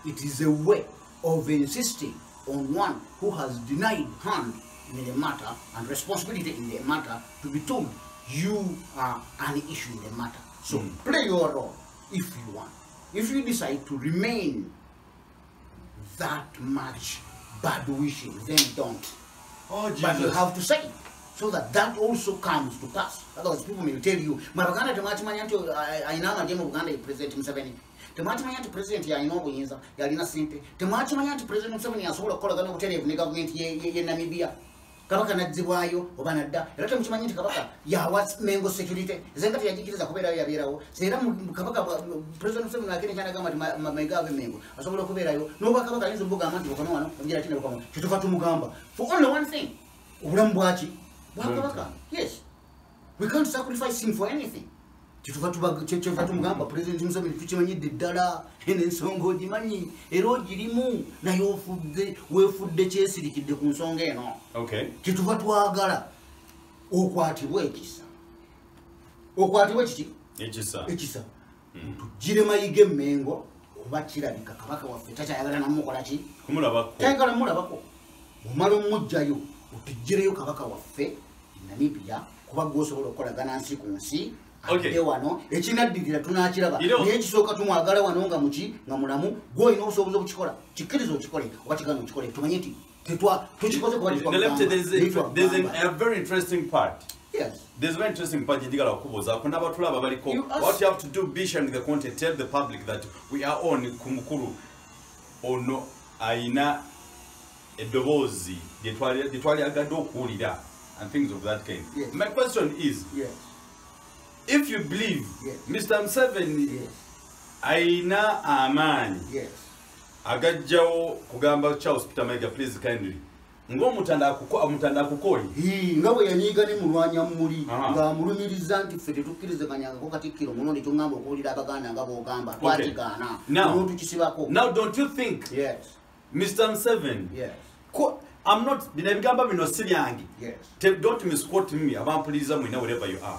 It is a way of insisting on one who has denied hand in the matter and responsibility in the matter to be told you are an issue in the matter. So play your role if you want. If you decide to remain that much bad wishing, then don't. Oh, Jesus. But you have to say it, so that that also comes to pass. Otherwise, people may tell you, Maragana Tamachimanya to Ainama Demo Uganda, President Museveni. Tamachimanya to President Yaino Yinza, Yalina Simpe. Tamachimanya to President Museveni, as well as Colorado Hotel, the government in Namibia. Kabaka Nadziwayo, Obanada, Ratamchimanya Kabaka, Yawat's Mango Security, Zengati Yadikis, Akubera Yaviro, Seram Kabaka, President Museveni, Kanagama, my government, as well as Kuberayo, no Bakaka is a Bugama to Kono, and Yatin, Chitufatu Mugamba, for only one thing. Urambwachi, yes, we can't sacrifice him for anything. Chitufatu Mugamba, President Museveni, Pichimani, the Dada, and Songo di Mani, Ero Girimu, Nayo food, we food the chase, the Kunsonge, okay. Chitufatu Agara, Okwati Wekisa. Okwati Wechi, Echisa, Jirema Ige Mengo, Wachira, Kakaka, Tata Mokorachi, Kumulabako, Tankara Mulabako, Umaru Mujayo, Utijiro Kabaka Wafe, Namibia, Kubagoso Koragana sequence. Okay. Wano echina didira tunachiraba nechisoka tumwagala wanonga muchi ngamulamu go ino osoboza kuchikola chikirizo chikole wachikano chikole tumanyiti tetwa tuchikoze kwa there's a very interesting part. Yes, there's a very interesting part indigala kuboza kuna batula babaliko what you have to do be sharing the content, tell the public that we are on kumukuru ono aina edobozi detwali agado okulira and things of that kind. Yes. My question is, yes, if you believe, yes, Mr. Museveni, yes, aina amani, yes, agajjao kugamba Charles Peter Mayiga, please kindly, ngo mutanda kukoi ngawe yanyiga ni mulwanya muli nga mulumiriza nti fete tukirizaganya ko katikiro munondi tungamba okulira abaganda nga bogamba twakigana muntu kisibako. Now don't you think, yes, Mr. Museveni, yes, I'm not binabigamba bino sibyangi, yes, don't misquote me abampuliza mwina wherever you are.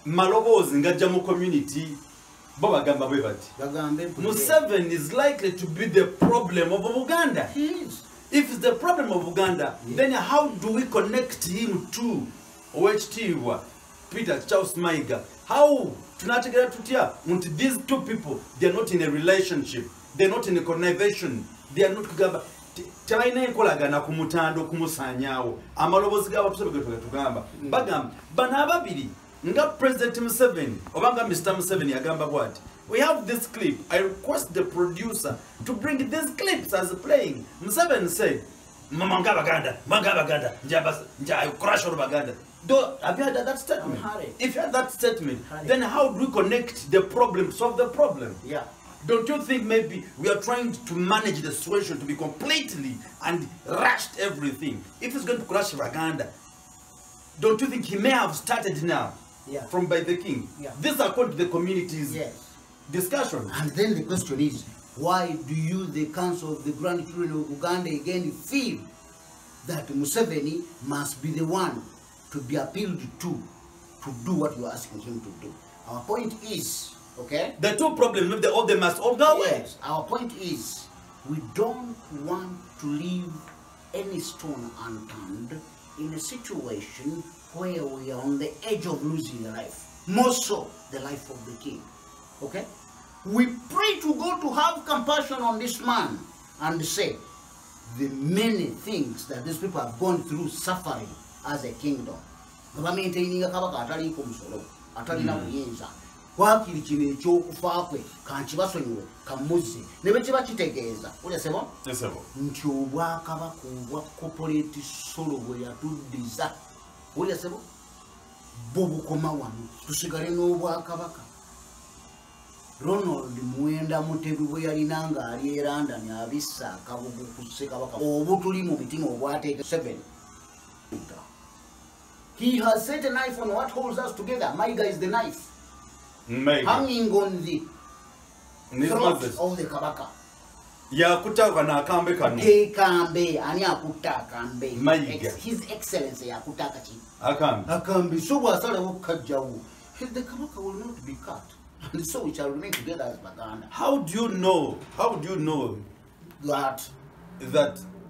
Malobozi ngajja mu community bo bagamba bwe bati Museveni is likely to be the problem of Uganda. Yes. If it's the problem of Uganda, yes, then how do we connect him to OHT Peter Charles Mayiga? How tunategera tutya until these two people, they are not in a relationship, they are not in a connivation, they are not kugamba tabaina enkolagana ku mutando kumusanyawo amalobozi gabo tugamba bagamba bana ababiri nga President Museveni obanga Mr. Museveni agamba what we have this clip. I request the producer to bring these clips as playing. Museveni said manga baganda njaba crash or baganda. Have you heard that statement? If you had that statement, then how do we connect the problem, solve the problem? Yeah. Don't you think maybe we are trying to manage the situation to be completely and rushed everything? If it's going to crash Uganda, don't you think he may have started now? Yeah. From by the king? Yeah. This according to the community's yes, discussion. and then the question is, why do you, the Council of the Grandchildren of Uganda, again feel that Museveni must be the one to be appealed to do what you are asking him to do? Our point is, okay, The two problems, maybe all they must all go away. yes, our point is, we don't want to leave any stone unturned in a situation where we are on the edge of losing a life, more so the life of the king. Okay, we pray to God to have compassion on this man and say the many things that these people have gone through suffering as a kingdom. Maintaining a kabaka atali kumsolo atali na buyinza kwakiri kino ekyokufa kwe kankibasonyiwe kamuzi ne bwe kiba kitegeeza ulesebo nti obwakabaka obwa corporate solo bwe yatuddiza ulesebo bo bukoma wano tusigale n'obwakabaka. Ronald Muwenda Mutebi bwe yalina nga ali e London abissa akabugu ku Ssekabaka obutuli mu mitima obwateeka 7. He has set a knife on what holds us together. Mayiga is the knife hanging on the throat of the Kabaka. Yakutaka na akambe kanu. Kambe ani akutta akambe. Mayiga. His Excellency yakutaka chi. Akambe. So wasalawo kajjawo. The Kabaka will not be cut. And so we shall remain together as Baganda. How do you know that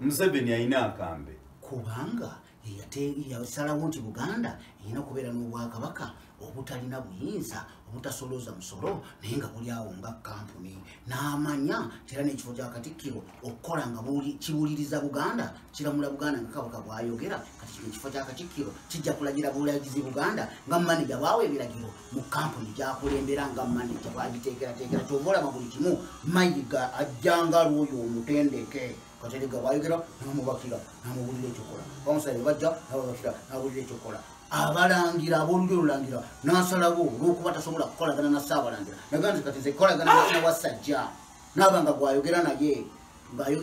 Museveni aina akambe? Kubanga yasalawo nti Buganda erina okubeera n'obwakabaka obutalina buyinza obutasoloza musolo naye nga buli awo nga kampuni n'amanya era n'ekifo kya Katikkiro okukola nga kiwuliriza Buganda kiramula Buganda nga kabaka bw'ayogera kati kino ekifo kya Katikkiro kijja kulagira bulagizi Buganda nga maneja bwawe ebiragiro mu kampuni gyakulembera nga maneja bwagiteekerateekera tobolaba buli kimu Mayiga ajjanga lwoyo omutendeke Katerega bwayogera n'amubakira n'amubulira ekyokola bamusale bajja n'ababakira n'abulira ekyokola abalangira ab'olulyo olulangira n'asalawo olw'okuba tasobola kukolagana na Ssaabalangira naga nti kati nze kolagana na Wasajja n'abanga gwayogera naye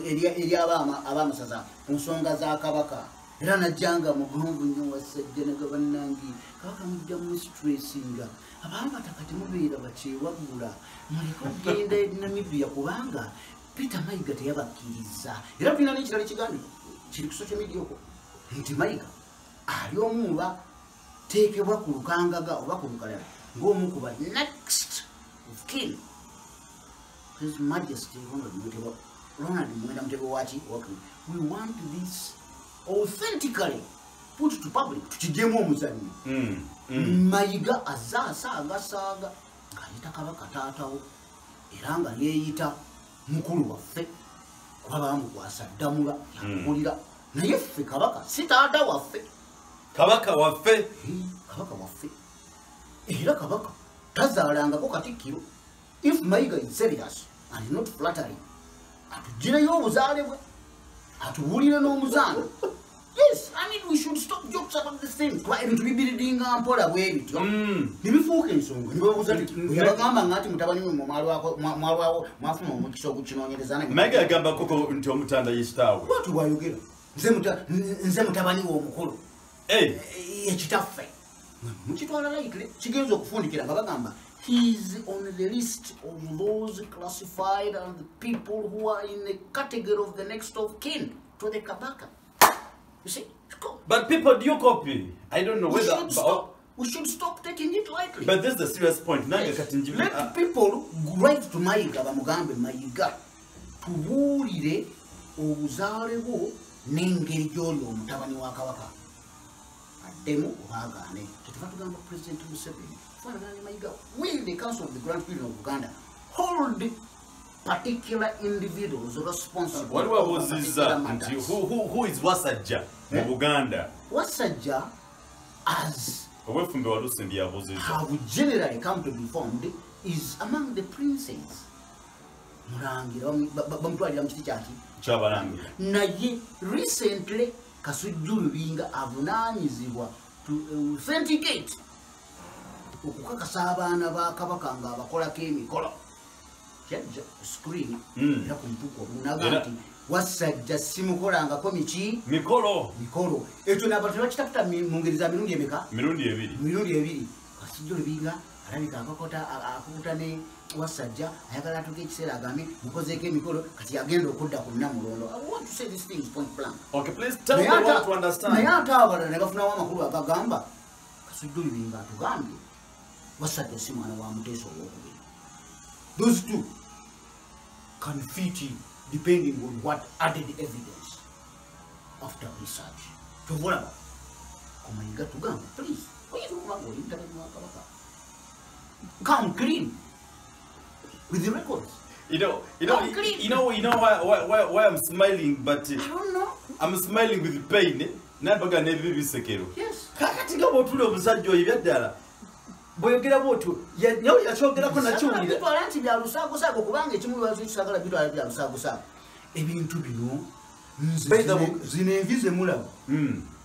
eri ab'amasaza ku nsonga za Kabaka era najjanga mugonvu nnyo Wasajja nagabannangi Kabaka mujja mustressinga abaambataka temubeera bakyewaggula muleke okugenda e Namibia kubanga Peter Mayiga teyabakkiriza era tulina n'ekirala ekigambiro kiri ku social media okwo nti Mayiga ali omuba tekebwa ku lukangaga oba ku lukalala ng'omu ku ba next of kin His Majesty Ronald Mwenda Mutego waki we want this authentically put to public tukijemu omuzanyo Mayiga asaaga ng'ayita Kabaka taatawo era nga yeeyita mukulu waffe kuba bamugwasa ddamula yakukulira naye ffe Kabaka si taata waffe Kabaka waffe era Kabaka tazaalangako Katikkiro if Mayiga is serious and not flattering atugireyo obuzaale bwe atuwulire n'omuzaano yes I mean we should stop jokes about this thing ebintu bibiridinga mpola bwe bityo nibifuuka ensonga nibabuuza nti yabagamba ngati mutabani we mwalwawo mwafuna omukisa ogukinoonyereza Mayiga yagamba koko nti omutanda yekitaawe bwatu bwayogera nze mutabani we omukulu ekitaffe mukitwala lightly kigenza okufundikira nga bagamba he's on the list of those classified as the people who are in the category of the next of kin to the Kabaka. You see? But people do copy. I don't know we should stop taking it lightly. But this is the serious point. Yes. Let people write to Mayiga bamugambe Mayiga tubuulire obuzaale bwo n'engeri gy'oli omutabani wa Kabaka addemu obaagaane kyetuva tugamba President Museveni faanagana Mayiga will the Council of the Grand Children of Uganda hold particular individuals responsible. What was this? Who is Wasajja in Uganda? Wasajja, as have generally come to be formed, is among the princes. Naye recently Kasujju Lubinga avunanyizibwa to authenticate okukakasa abaana ba Kabaka nga abakolako emikolo kyajja screen era ku mpuko munaga nti Wasajja simukolangako mikolo ekyo n'abantu bakitafuta mu ngeri za mirundi emeka mirundi ebiri Kasujju Lubinga alabika akukuta ne Wasajja ayagala atuke ekiseera agambe mukozeeko emikolo kati agenda okudda ku Namulondo. I want to say these things point blank. Okay, please tell me what to understand. Naye ate abalala ne bafunawo amakulu agagamba Kasujju Lubinga atugambye Wasajja si mwana wa Muteesa owokubiri. Those two can fit in depending on what added evidence after research. Tovolaba Mayiga tugamba, please, come clean with the records. You know why I'm smiling, but I don't know. I'm smiling with pain. Nabaga nebibi sekero. Yes. Kakati gabo tulo musajjo ibyaddala. Boyogera botu yachogerako nakyulira. Bitwala nti bya lusago kubanga ekimu bazisagala bitwala bya lusago. Ebintu bino zino envize mulabo.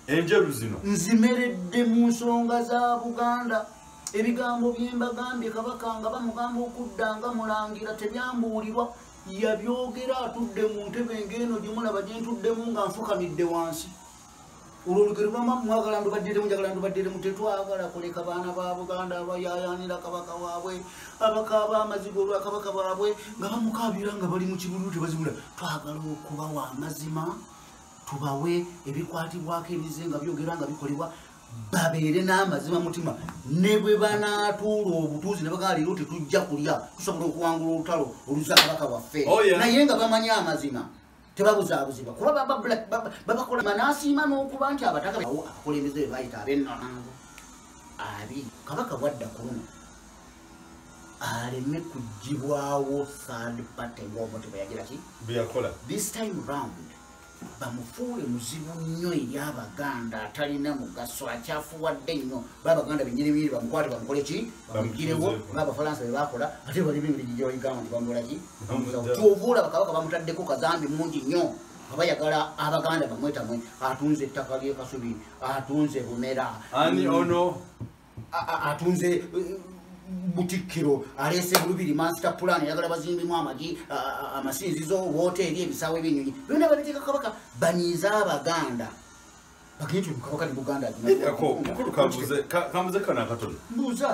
Enjeru zino. Nzimeredde mu nsonga za Buganda. Ebigambo byembagambye Kabaka nga bamugamba okuddanga mulangira tebyambuulirwa yabyogera atudde mu ntebe ng'eno gyemulaba gye ntuddemu nga nfukamidde wansi. Olwo olugero lwama mwagala ndubaddire tetwagala kuleka baana ba Buganda abayaayaanira Kabaka waabwe abakaaba amazigo olwa Kabaka baabwe nga bamukaabira nga bali mu kibulu tebazibula. Twagala okubawa amazima tubawe ebikwatibwako ebize nga byogera nga bikolebwa babeere n'amazima mutima ne bwe banaatuula obutuuzi ne bagala leero tetujja kulya tusobola okuwangula olutalo oluza Kabaka waffe naye nga bamanya amazima tebabuzaabuzibwa kuba babakola manasiima n'okuba nti abataka abakulembeze be bayita ab'ennamango abiri kabaka bwadda ku luno aleme kugibwawo third party ng'omuti bwe yagira ki byakola this time round bamufuule muzibu nnyo eri abaganda atalina mugaso akyafuwadde nnyo babaganda benyininyini bamukwate bamukole ki bamugirewo ng'abafalansa bwe bakola ate bali b'engeri gyebayigamba nti bamukola ki kyovuula bakabaka bamutaddeko kazambi mungi nnyo abayagala abaganda bamwetamwe atunze ettaka ly'ekasubi atunze bumera ani ono atunze Butikiro alese bulubiri master plan yagala bazimbimu amagi amasinzizo woteeri ebisawe ebinyonyi byonna babiteeka kabaka banyiza abaganda bakintu kabaka ni Buganda ako mukulu kambuze kana katono mbuza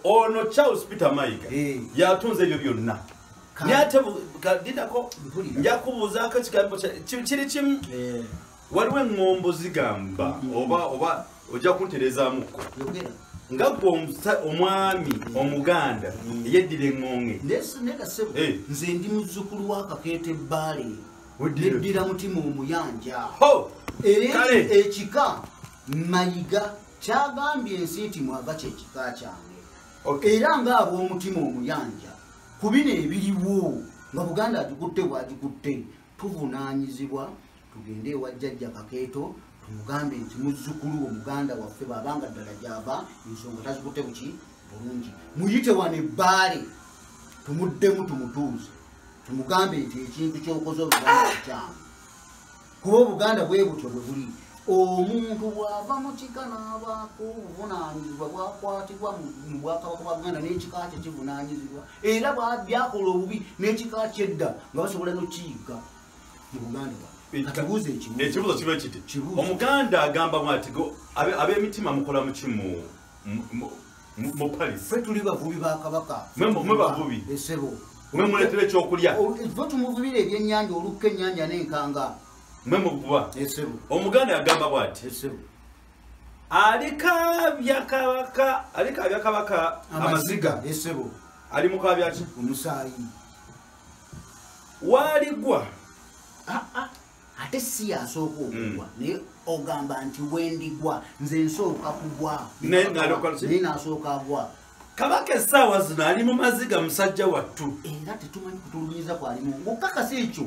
ono Charles Peter Mayiga yatunze ebyo byonna nyate kadidako njakubuza akakigambo kiri kimu waliwo engombo zigamba oba ojja kuntereezaamuko nga gwe omwami omuganda yeddira eŋŋonge nze ndi muzzukulu wa Kakeete Bbaale neddira Mutima Omuyanja era ekika Mayiga kyagambye ensi nti mwaga kyekika kyange era ng'ab'Omutima Omuyanja ku bino ebiriwo nga Buganda agikutte bw'agikutte tuvunaanyizibwa tugende ewa jjajja Kakeeto tumugambe nti muzzukulu omuganda waffe bw'abanga ddala gy'ava ensonga tazikutte buki bulungi muyite wano Ebbaale tumuddemu tumutuuze tumugambe nti ekintu ky'okoze Obuganda kyange kuba Obuganda bwe butyo bwe buli omuntu bw'ava mu kika n'abaako obuvunaanyizibwa bwakwatibwa mu Bwakabaka bwa Buganda n'ekika kye kivunaanyizibwa era byakola obubi n'ekika ky'edda nga basobola n'okiyigga mu Buganda katubuuze ekibuzo kiba kiti omuganda agamba bw'ati ab'emitima mukola muki mu Paris ffe tuli bavubi ba Kabaka mwe bavubi esebo mwe muleetera ekyokulya ffe tumuvubira ebyennyanja olukka ennyanja n'enkanga mwe muvuba esebo omuganda yagamba bw'ati esebo alikabya kabaka amaziga esebo ali mukabya ki omusaayi waligwa ate si yasooka okugwa naye ogamba nti wendigwa nze nsooka kugwa naye nasooka agwa kabaka essaawa zino ali mu maziga musajja wattu era tetumanyi kutulumiza kwalimu ng'okakasa ekyo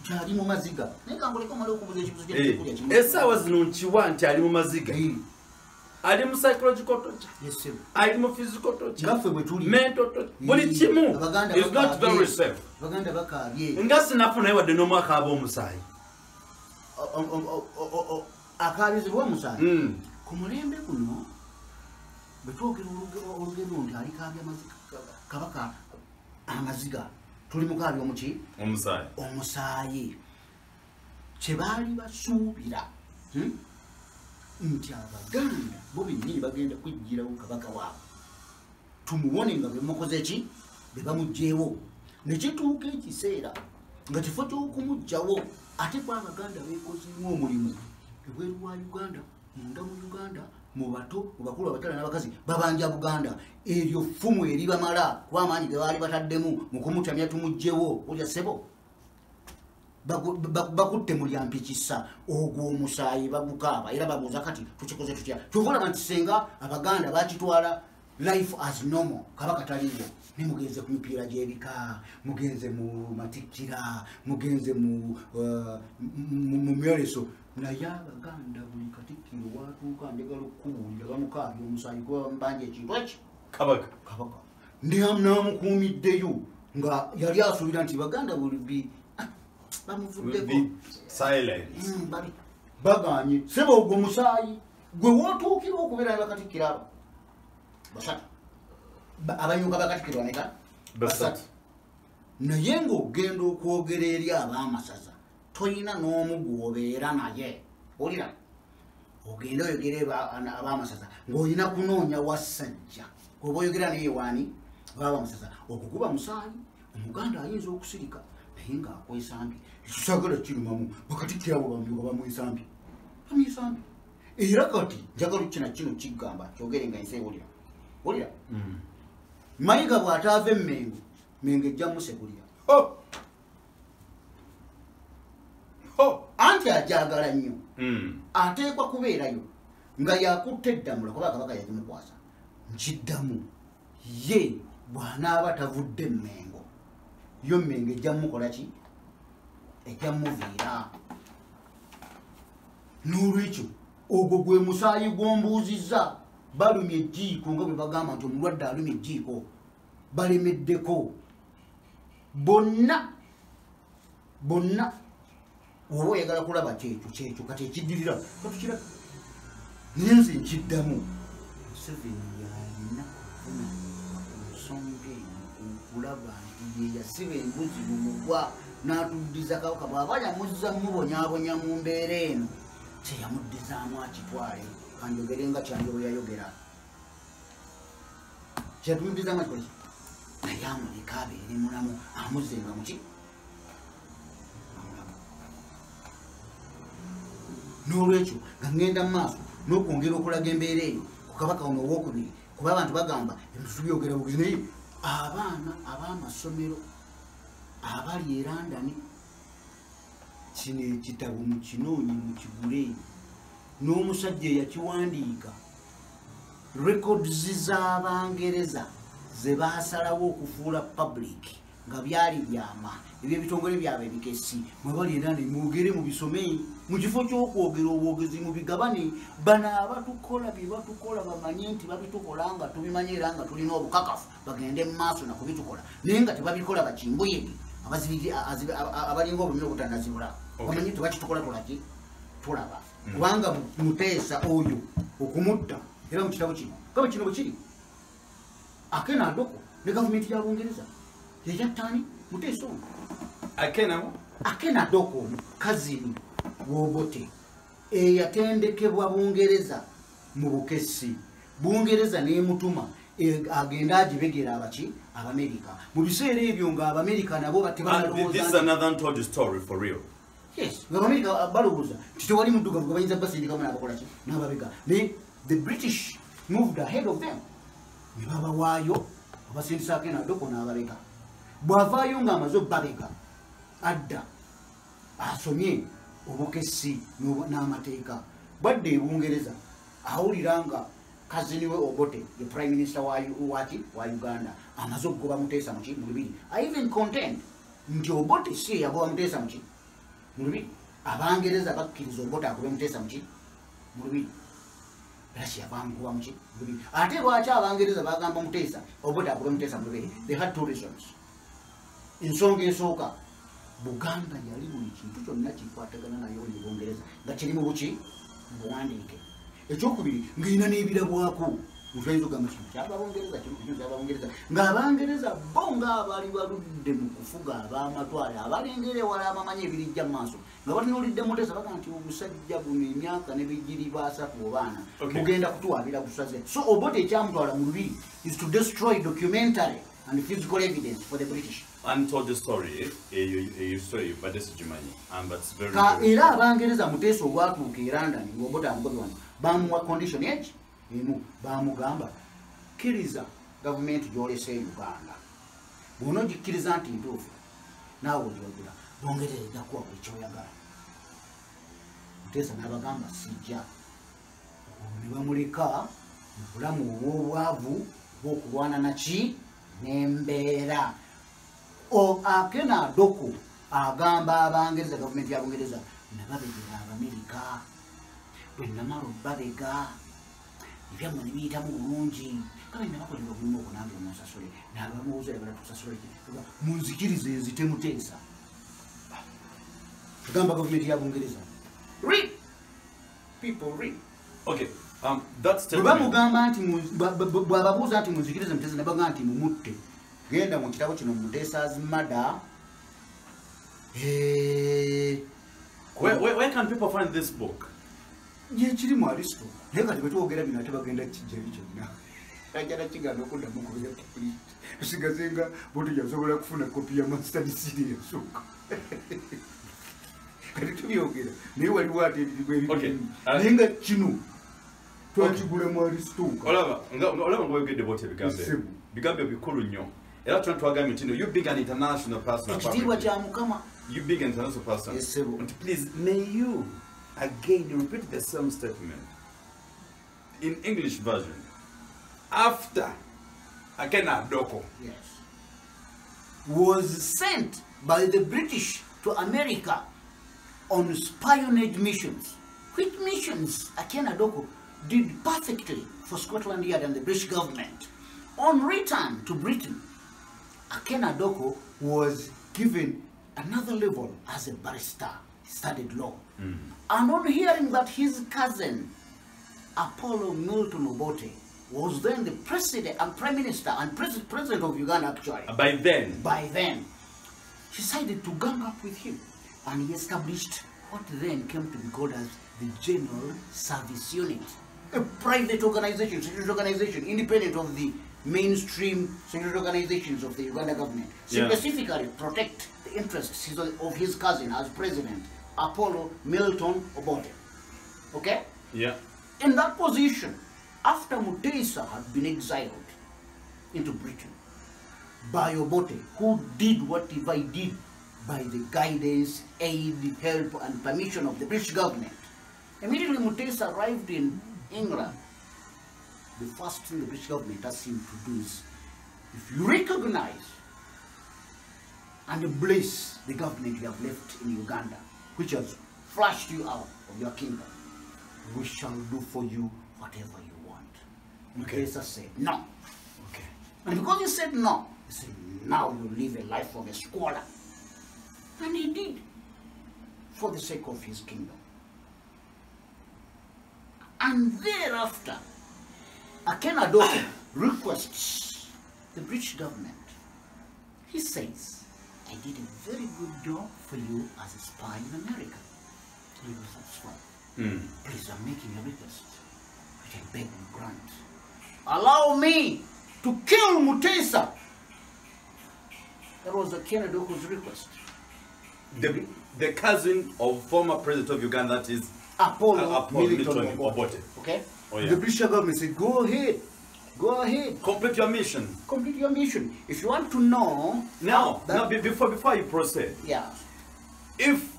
kyali mu maziga naye kangoleka omala okubuza ekibuzo kyekulya kimu essaawa zino nkiwa nti ali mu maziga ali mu psychological torture ali mu physical torture ngaffe bwe tuli mental torture buli kimu is not very safe baganda bakaabye nga sinafunaye wadde n'omwaka aba omusaayi akaabizibwa omusaayi ku mulembe guno bwe twogera olugero nti alikaabya kabaka amaziga tuli mukaabya omuki omusaayi kye baali basuubira nti Abaganda bo bennyini bagenda kwigirawo kabaka waabwe tumuwone nga bemukoze ki be bamuggyeewo ne kituuka ekiseera nga kifo ky'okumuggyawo ate kwa Abaganda beekozeemu omulimu ebweru wa Uganda munda mu Uganda mu bato mu bakulu abatala n'abakazi babanja Buganda eryo ffumu eribamala kw'amaanyi ge baali bataddemu mu kumutamya tumuggyewo olya ssebo bakutte mu lyampikisa ogwo omusaayi bagukaaba era babuuza kati tukikoze tutya kyova olaba nti senga Abaganda bakitwala life as normal kabaka taliwo ne mugenze ku mipiira gy'ebika mugenze mu matikkira mugenze mu myoleso naye Abaganda buli katikkiro watuuka njagala okukubuulira bamukaabya omusaayi kuba bamubanja ekintu eki kabaka namukuumiddeyo nga yali asuubira nti Baganda bulibi bamuvuddeko baganye seba ogwo omusaayi gwe wootuukira okubeera ne bakatikkira abo basatu abanyuka bakatikkirwa neka basatu naye ng'ogenda okwogera eri ab'amasaza toyina n'omu gw'obeera naye olira ogenda oyogera ab'amasaza ng'olina kunoonya wassajja oba oyogera naye waani ab'amasaza okukuba musaayi omuganda ayinza okusirika naye ng'akwesambye ekisagala kirumamu bakatikkira abo bambyuka bamwesambye era kati njagala kina kino kigamba kyogere nga ensi ewulira olira Mayiga bw'ataava Emmengo Mengo ejja musegulira anti ajagala nnyo ateekwa kubeerayo nga yakutte eddamula kuba kabaka yagimukwasa nkiddamu ye bw'anaaba tavudde Emmengo yo Mengo ejja mukola ki ejja muviira n'olwekyo ogwo gwe musaayi gw'ombuuzizza balumye ejjiiko nga bwe bagamba nti omulwadde alumye ejjiiko balemeddeko bonna oba oyagala kulaba kyekyo kati ekiddirira katukira naye nze nkiddamu Museveni yalina okufuna ensonga eno okulaba nti ye yasiba embuzi mu mugwa n'atuddiza kabaka bw'aba yamuzza mubonyaabonya mu mbeera eno kyeyamuddizaamu akitwale kanjogere nga kyange bwe yayogera Kyatumiza amakozi. Naye amuleka abeere mulamu amuzzenga muki? N'olwekyo nga ngenda mu maaso n'okwongera okulaga embeera eyo ku kabaka ono owookubiri kuba abantu bagamba emituyogera bugizi naye abaana ab'amasomero abali e London kino ekitabo mukinoonye mukigule n'omusajja eyakiwandiika records z'Abangereza ze baasalawo okufuula public nga byali byama ebyo ebitongole byabwe ebikesi mwe bali era ne mwogere mu bisome mu kifo ky'okwogera obwogezi mu bigabane bano abatukola bye batukola bamanye nti babitukola nga tubimanye era nga tulina obukakafu bagende mu maaso na kubitukola naye nga tebabikola bakimbuyege abalinga obulina obutandazibula bamanyi tebakitukola tulaki tulaba kubanga Muteesa oyo okumutta era mu kitabo kino kaba kino bwe kiri Akena Adoko ne gavumenti ya Bungereza yattani Muteesa ono Akena Adoko kazini w'Obote eyatendekebwa Bungereza mu bukesi Bungereza n'emutuma agenda agibegera abaki Abamerika mu biseera ebyo nga Abamerika nabo And this is another untold story for real. Yes, Abamerika balowooza titewali muddugavu bayinza basindikamu n'abakola ki n'ababega naye the British moved ahead of them ne babawaayo abasindisa Akena Adoko n'ababega bw'avaayo ng'amaze obbabega adda asomye obukesi n'amateeka bwadde e Bungereza awulira nga kazini we Obote ye prime minister wa Uganda amaze okugoba Muteesa mu Lubiri. I even contend nti Obote si ye yagoba Muteesa mu Lubiri. Abangereza bakkiriza Obote agobe Muteesa mu Lubiri. Era si yabanguwa mu Lubiri. Ate lwaki Abangereza bagamba Muteesa Obote agobe Muteesa mu Lubiri? They had two reasons. Ensonga esooka Buganda yali buli kintu kyonna kikwatagana nayo ne Bungereza nga kirimu buki buwandiike. Ekyokubiri ng'irina n'ebirabwako mutwayinza okugamba kintu ky'Ababongereza ky'Ababongereza ng'Abangereza bo ng'abaali baludde mu kufuga ab'amatwale abalengera ewala abamanyi ebirijja mu maaso nga batunuulidde Muteesa baga nti obusajja buno emyaka ne bigiri basatu obaana bugenda kutuwaabira busaze. So Obote ekyamutwala mu Lubiri is to destroy documentary and physical evidence for the British. Untold story, you story, but this is Jimani, and that's very. Era Abangereza Muteesa obwatuuka e London ng'Obote amugobe wano bamuwa condition egi emu bamugamba kkiriza gavumenti gy'olese Uganda bw'onogikkiriza nti ntuufu naawe ogyogera Bungereza ejja kuwa buli kyoyagala. Muteesa n'abagamba sijja ne bamuleka mu bulamu obw'obwavu bw'okulwana naki n'embeera. Akena Adoko agamba Abangereza gavumenti ya Bungereza nababegera Abamerika bwe namala obbabega ebyammwe ne biyitamu bulungi kale nabakolera obulimu obwo nange munsasule n'abamubuuza ebala tusasule munzikirize nzite Muteesa tugamba gavumenti ya Bungereza read people read. Okay, that's bwe bamugamba nti bw'ababuuza nti munzikirize Muteesa ne bagamba nti mumutte genda mu kitabo kino Muteesa's Murder. Where can people find this book? Ye kiri mu Aristo. Naye kati bwe twogera bino ate bagenda kijjali kyonna. Ajala kigaana okuddamu kubira police. Tusigazenga bw'oto yasobola kufuna kopi ya master disiri esooka. Kati tubyogera naye waliwo ate ebintu naye nga kino twakigula mu Aristo. Olaba ng'oyogedde bw'oti ebigambo bikulu nnyo. Era twagambye nti you being an international person. Ekitiibwa kya Mukama. You big international person. Yes, sir. And please, may you again repeat the same statement in English version. After Akena Adoko, yes, was sent by the British to America on espionage missions, which missions Akena Adoko did perfectly for Scotland Yard and the British government. On return to Britain, Akena Adoko was given another level as a barrister. He studied law. And on hearing that his cousin, Apollo Milton Obote, was then the president and prime minister and president of Uganda actually. By then, he decided to gang up with him. And he established what then came to be called as the General Service Unit. A private organization, secret organization, independent of the mainstream security organizations of the Uganda government, specifically protect the interests of his cousin as president, Apollo Milton Obote. Okay? Yeah. In that position, after Mutesa had been exiled into Britain by Obote, who did whatever he did by the guidance, aid, help, and permission of the British government, immediately Mutesa arrived in England. The first thing the British government asked him to do is, if you recognize and bless the government you have left in Uganda, which has flushed you out of your kingdom, we shall do for you whatever you want. Okay. Mutesa said no. Okay. And because he said no, he said, now you live a life of a squalor. And he did, for the sake of his kingdom. And thereafter, Akhenaton requests the British government. He says, I did a very good job for you as a spy in America. He was satisfied. Please, I'm making a request, which I beg and grant. Allow me to kill Mutesa. That was Akhenaton's request. The cousin of former president of Uganda, that is Apollo Milton Obote. Okay? Oh, yeah. The British government said, go ahead. Go ahead. Complete your mission. Complete your mission. If you want to know... Now, before you proceed, Yeah. if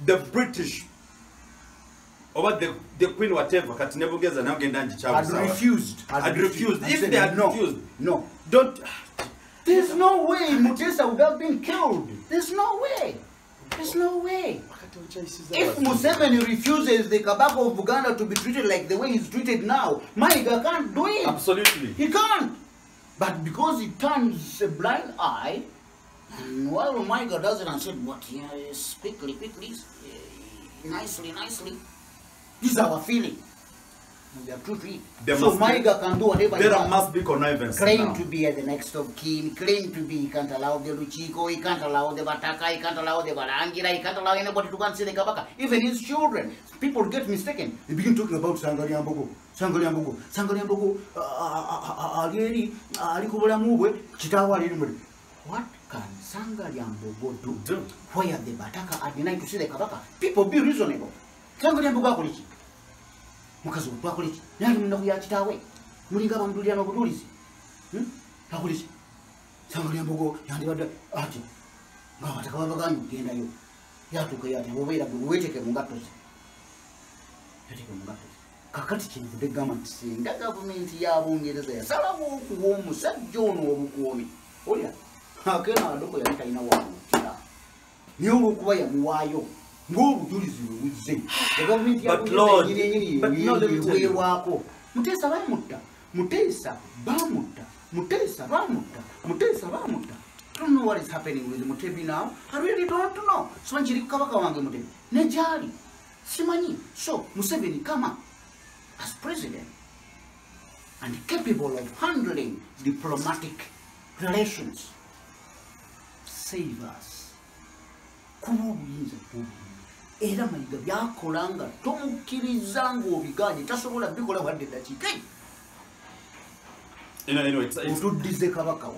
the British, or the Queen, whatever, had refused. If they had refused. No. Don't... There's no way Mutesa would have been killed. There's no way. There's no way. If Museveni refuses the Kabaka of Uganda to be treated like the way he's treated now, Maiga can't do it. Absolutely. He can't. But because he turns a blind eye, and while Maiga does it and said, what, yes, quickly, nicely. This is our feeling. And we are true to it. So Maiga can do whatever he wants. There must be connivance. Claim to be the next of kin, claim to be, he can't allow the Luchiko, he can't allow the Bataka, he can't allow the Barangira, he can't allow anybody to go and see the Kabaka. Even his children. People get mistaken. They begin talking about Sangaliambogo. What can Sangaliambogo do? Where the Bataka are denied to see the Kabaka? People be reasonable. Sangaliambogo mukazi twakoleki nali munaku ya kitawe mulinga bamudulira n'obutulizi akoleki Sangaliambogo yandibadde ati nga bataka babagambye gendayo yatuuka yati obeera bwe weeteke mu ngatto ze kakati kyenvudde gamba nti singa gavumenti ya Bungereza yasalawo okuwa omusajja ono obukuumi olya Akhenaton yali talina waamukira naye olw'okuba yamuwaayo ng'obujulizi bwe buzze gavumenti yaweerwako Mutesa bamutta. I don't know what is happening with Mutebi now. I really don't know. So njiri kabaka wange Mutebi nejali simanyi. So Museveni come as president and capable of handling diplomatic relations. Save us. Kubuyinza kubuyinza. Era Mayiga byakolanga tomukkiriza ng'obiganye tasobola bikola wadde dakiika.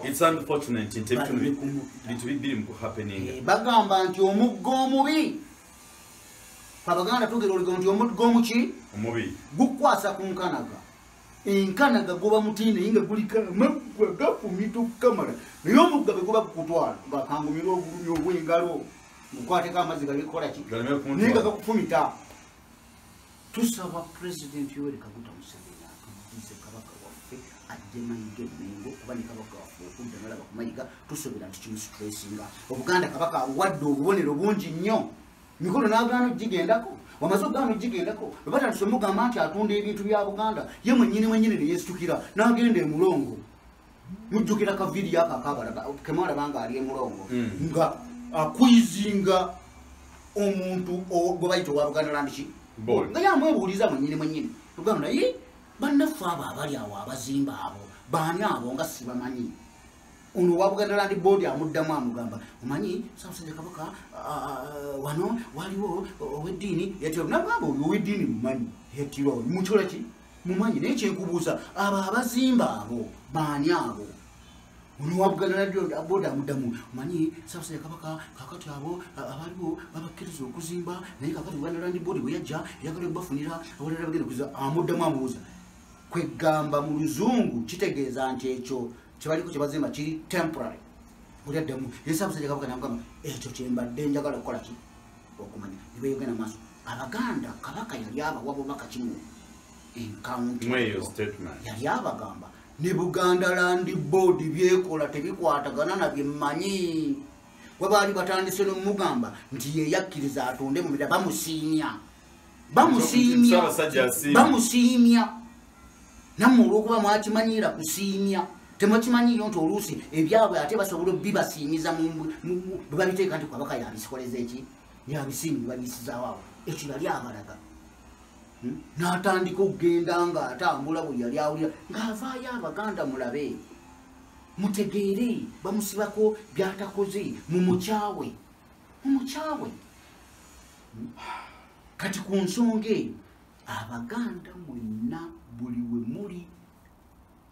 It's unfortunate in terms of happening. Bagamba nti omuggo omubi. Abaganda tugera oligo nti omuggo omuki? Omubi. Gukwasa ku nkanaga. Enkanaga goba mutinde yinga gulika amaggwa gafumita okukamala. Naye omuggabe goba kukutwala. Ngakangumira obulumi obw'engalo. Mukwateko amazzi galikola ki? Naye nga gakufumita. Tusaba President Yoweri Kaguta Museveni akuddize kabaka waffe ajje Mayiga Mengo kuba ne kabaka waffe okudda nalaba ku Mayiga tusobera nti kimusitressinga. Obuganda kabaka wadde obubonero bungi nnyo. Mikolo n'agaana gigendako. Wamaze okugaana gigendako. Bwe batandise omugamba nti atunda ebintu bya Buganda ye mwennyini ne yeesitukira n'agenda e Mulongo. Mujjukira ka vidiyo ako akabalaga kemwalaba nga ali e Mulongo nga akwizinga omuntu gwe bayita owa Buganda Land ki nga yamwebuuliza mwennyini tugamba naye bannaffe abo abali awo abazimba abo baani abo nga sibamanyi. Ono owa Buganda Land Board amuddamu amugamba omanyi Ssaabasajja Kabaka wano waliwo ow'eddiini yatiro nagamba oyo ow'eddiini mumanyi yatiro mukola ki mumanyi naye kyenkubuuza abo abazimba abo baani abo onowabugana nadyo boda mudamu manyi Ssaabasajja Kabaka kakati abo abaliwo babakkiriza okuzimba naye kakati Uganda Land Board bwe yajja eyagala bafunira abalala bagenda kuza amuddamu amubuuza kwegamba mu luzungu kitegeeza nti ekyo kyebaliko kyebazimba kiri temporary buli addamu ye Ssaabasajja Kabaka namugamba ekyo kyembadde njagala okukola ki okumanya ne beeyogera maaso Abaganda Kabaka yali abawa bubaka kimu encounter yali abagamba ne Buganda Land Board byekola tebikwatagana na byemanyi webaali batandise n'omugamba nti yeyakkiriza atonde mu bira bamusiimya nammwe olw'okuba mwakimanyira kusiimya temukimanyiyo nti oluusi ebyabwe ate basobola bibasiimiza bwe babiteeka nti Kabaka yabisikoleza eki yabisiimi babisizaawo awo ekyo yali abalaga n'atandika okugenda ng'atambula bwe yali awulira ng'avaayo Abaganda mulabe mutegeere bamusibako byatakoze mumukyawe kati ku nsonga eyo Abaganda mwenna buli we muli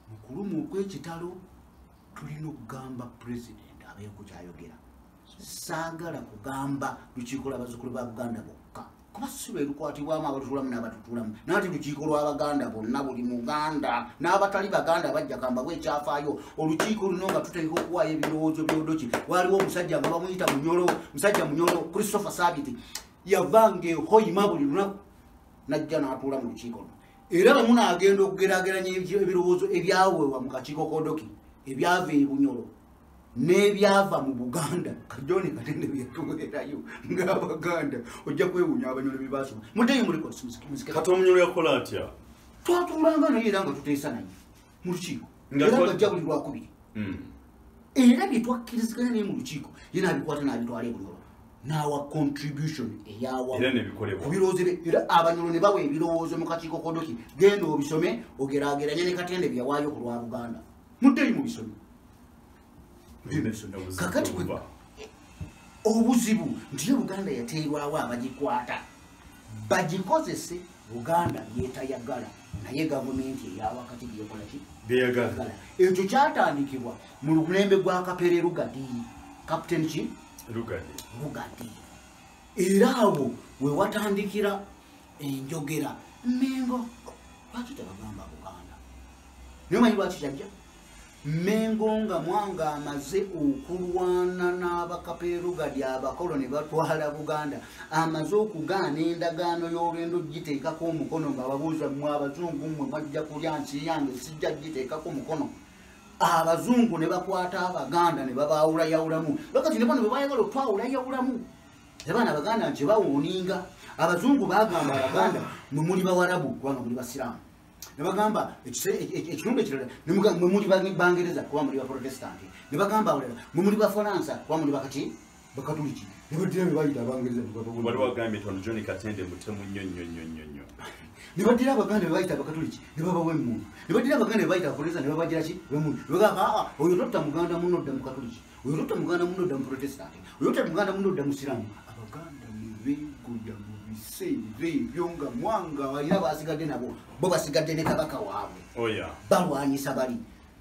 mu kuluma okw'ekitalo tulina okugamba pulezidenti abeeko kyayogera saagala kugamba lukiiko lw'abazzukulu ba Buganda bokka kuba si lwe lukwatibwamu abatutulamu n'abatutulamu naati lukiiko lw'Abaganda bonna buli Muganda n'abatali Baganda bajja kambabwa ekyafaayo olukiiko luno nga tuteeka okuwaayo ebirowoozo by'odoki waliwo omusajja nga bamuyita musajja Munyolo Christopher Sabiti yavanga ehoyima buli lunaku najja n'atuula mu lukiiko luno era bwe munaagenda okugeraageranya ebirowoozo ebyaweebwa mu kakiiko k'odoki ebyava e Bunyolo n'ebyava mu Buganda Kajoni Katende byatuweerayo ng'Abaganda ojja kwewuunya Abanyolo bye baasoma muddeyo muliko kati Omunyolo yakola atya twatuulanga naye era nga tuteesa naye mu lukiiko era nga ajja buli lwakubiri era bye twakkiriziganya naye mu lukiiko ye n'abikwata n'abitwala e Bunyolo n'awa contribution eyawa ku birowoozo bye era Abanyolo ne bawa ebirowoozo mu kakiiko k'odoki genda obisome ogeraageranye ne Katende bye yawaayo ku lwa Buganda muddeyo mu bisome kakati obuzibu nti Buganda yateerwawo abagikwata bagikozese Buganda yeetayagala naye gavumenti eyawakati byekola ki beyagala ekyo kyatandikibwa mu lulembe gwa Kapere Lugadi Captain ki Lugadi era awo we watandikira enjogera Mengo lwaki tebagamba Buganda naye manyi lwaki kyajja Mengo nga Mwanga amaze okulwana n'Abakapere Lugadi abakoloni batwala Buganda amaze okugaana endagaano y'olwendo giteekako omukono ng'ababuuza mmwe Abazungu mmwe bajja kulya nsi yange sijja giteekako omukono Abazungu ne bakwata Abaganda ne babaawulayawulamu lwakati ne bano bwe bayagala otwawulayawulamu ne bana Abaganda nti bawuuninga Abazungu baagamba Abaganda mwe muli Bawarabu kubanga muli Basiraamu ne bagamba ekitundu ekirala mwe muli Bangereza kuba muli Baprotestanti ne bagamba awulala mwe muli Bafalansa kuba muli Bakatuliki ne baddira bye bayita Abangereza wali wagambye tono John Katende mutemu nnyo ne baddira Abaganda be bayita Abakatuliki ne babawa emmundu ne baddira Abaganda be bayita Abaprotestanti ne babagira ki bemmundu ne bagamba oyo totta Muganda muno odda Mukatuliki oyo totta Muganda muno odda Muprotestanti oyo totta Muganda muno odda Musiraamu Abaganda ne beegoya mu biseera ebyo nga Mwanga balina basigadde nabo bo basigadde ne Kabaka waabwe balwanyisa bali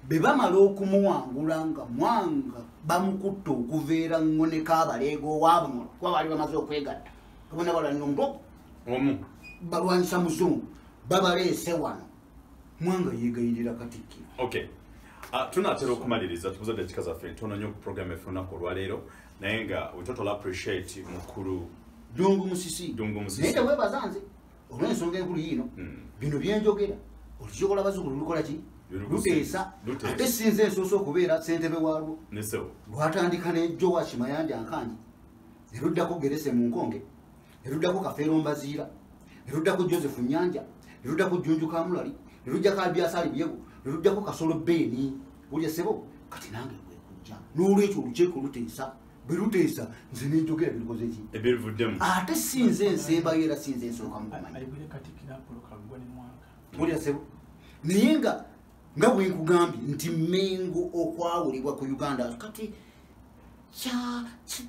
be bamala okumuwangula nga Mwanga bamukutta okuveera ngoneka abaleego waabwe kuba bali bamaze okwegatta kabona balwanira omu balwanyisa Muzungu babaleese wano Mwanga yeegayirira Katikkiro tunatera okumaliriza tubuza dakika zaffe ntono nnyo ku program effe olunaku olwaleero naye nga we total appreciate mukulu Dungu Musisi naye teweebaza nze olw'ensonga enkulu yiino bino byenjogera olukiiko lw'abazzukulu lukola ki luteesa ate sinze ensoosa okubeera ssentebe waalwo lwatandika ne Joash Mayanja Nkanji ne luddako Gerese Munkonge ne luddako Kafeero Mbaziira ne luddako Joseph Nyanja ne luddako Jjunju Kamulali ne luddako Abiasali Byego ne luddako Kasolo Beeni bulya ssebo kati nange bwe kujja n'olwekyo olukiiko luteesa bwe luteesa nze n'enjogera birikoze ki ebivuddemu ate sinze ensembayo era sinze ensooka mu kumanya bulya ssebo naye nga bwe nkugambye nti Mengo okwawulibwa ku Uganda kati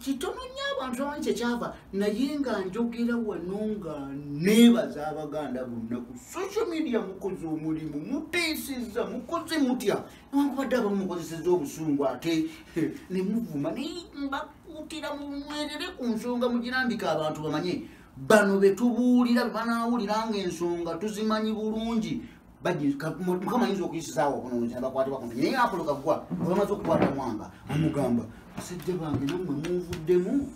kitono nnyo abantu abamanyi kyekyava naye nga njogera wano nga neebaza abaganda bonna ku social media mukoze omulimu muteesezza mukoze mutya newankubadde abamu mukozesezza obusungu ate ne muvuma naye mbakuutira munywerere ku nsonga mugirambika abantu bamanye bano betubuulira bebanaawulira ngaensonga tuzimanyi bulungi mukama yinza okuyisizaawo okunoonyeza bakwatibwa kuntu naye Apollo Kaggwa bamaze okukwata Mwanga amugamba basajja bange nammwe muvuddemu.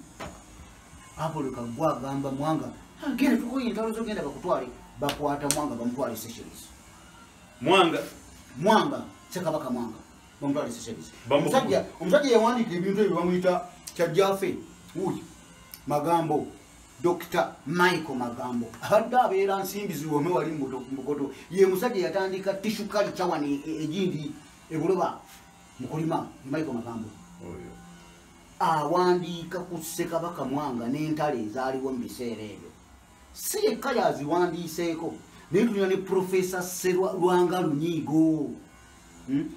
Apollo Kaggwa agamba Mwanga genda tukoye entalo zogenda bakutwale bakwata Mwanga bamutwale Seychelles. Mwanga Ssekabaka Mwanga bamutwale Seychelles. Omusajja yawandiika ebintu ebyo bamuyita Kyajjaffe wuuyi Magambo Dr. Michael Magambo abadde abeera nsimbi ziwome wali mubukoto ye musajja yatandika tissue culture wano egindi ebuloba mukulima Michael Magambo awandiika ku Ssekabaka Mwanga n'entale ezaaliwo mu biseera ebyo si yekka yaziwandiiseeko naye tulina ne Professor Sserwanga Lunyigo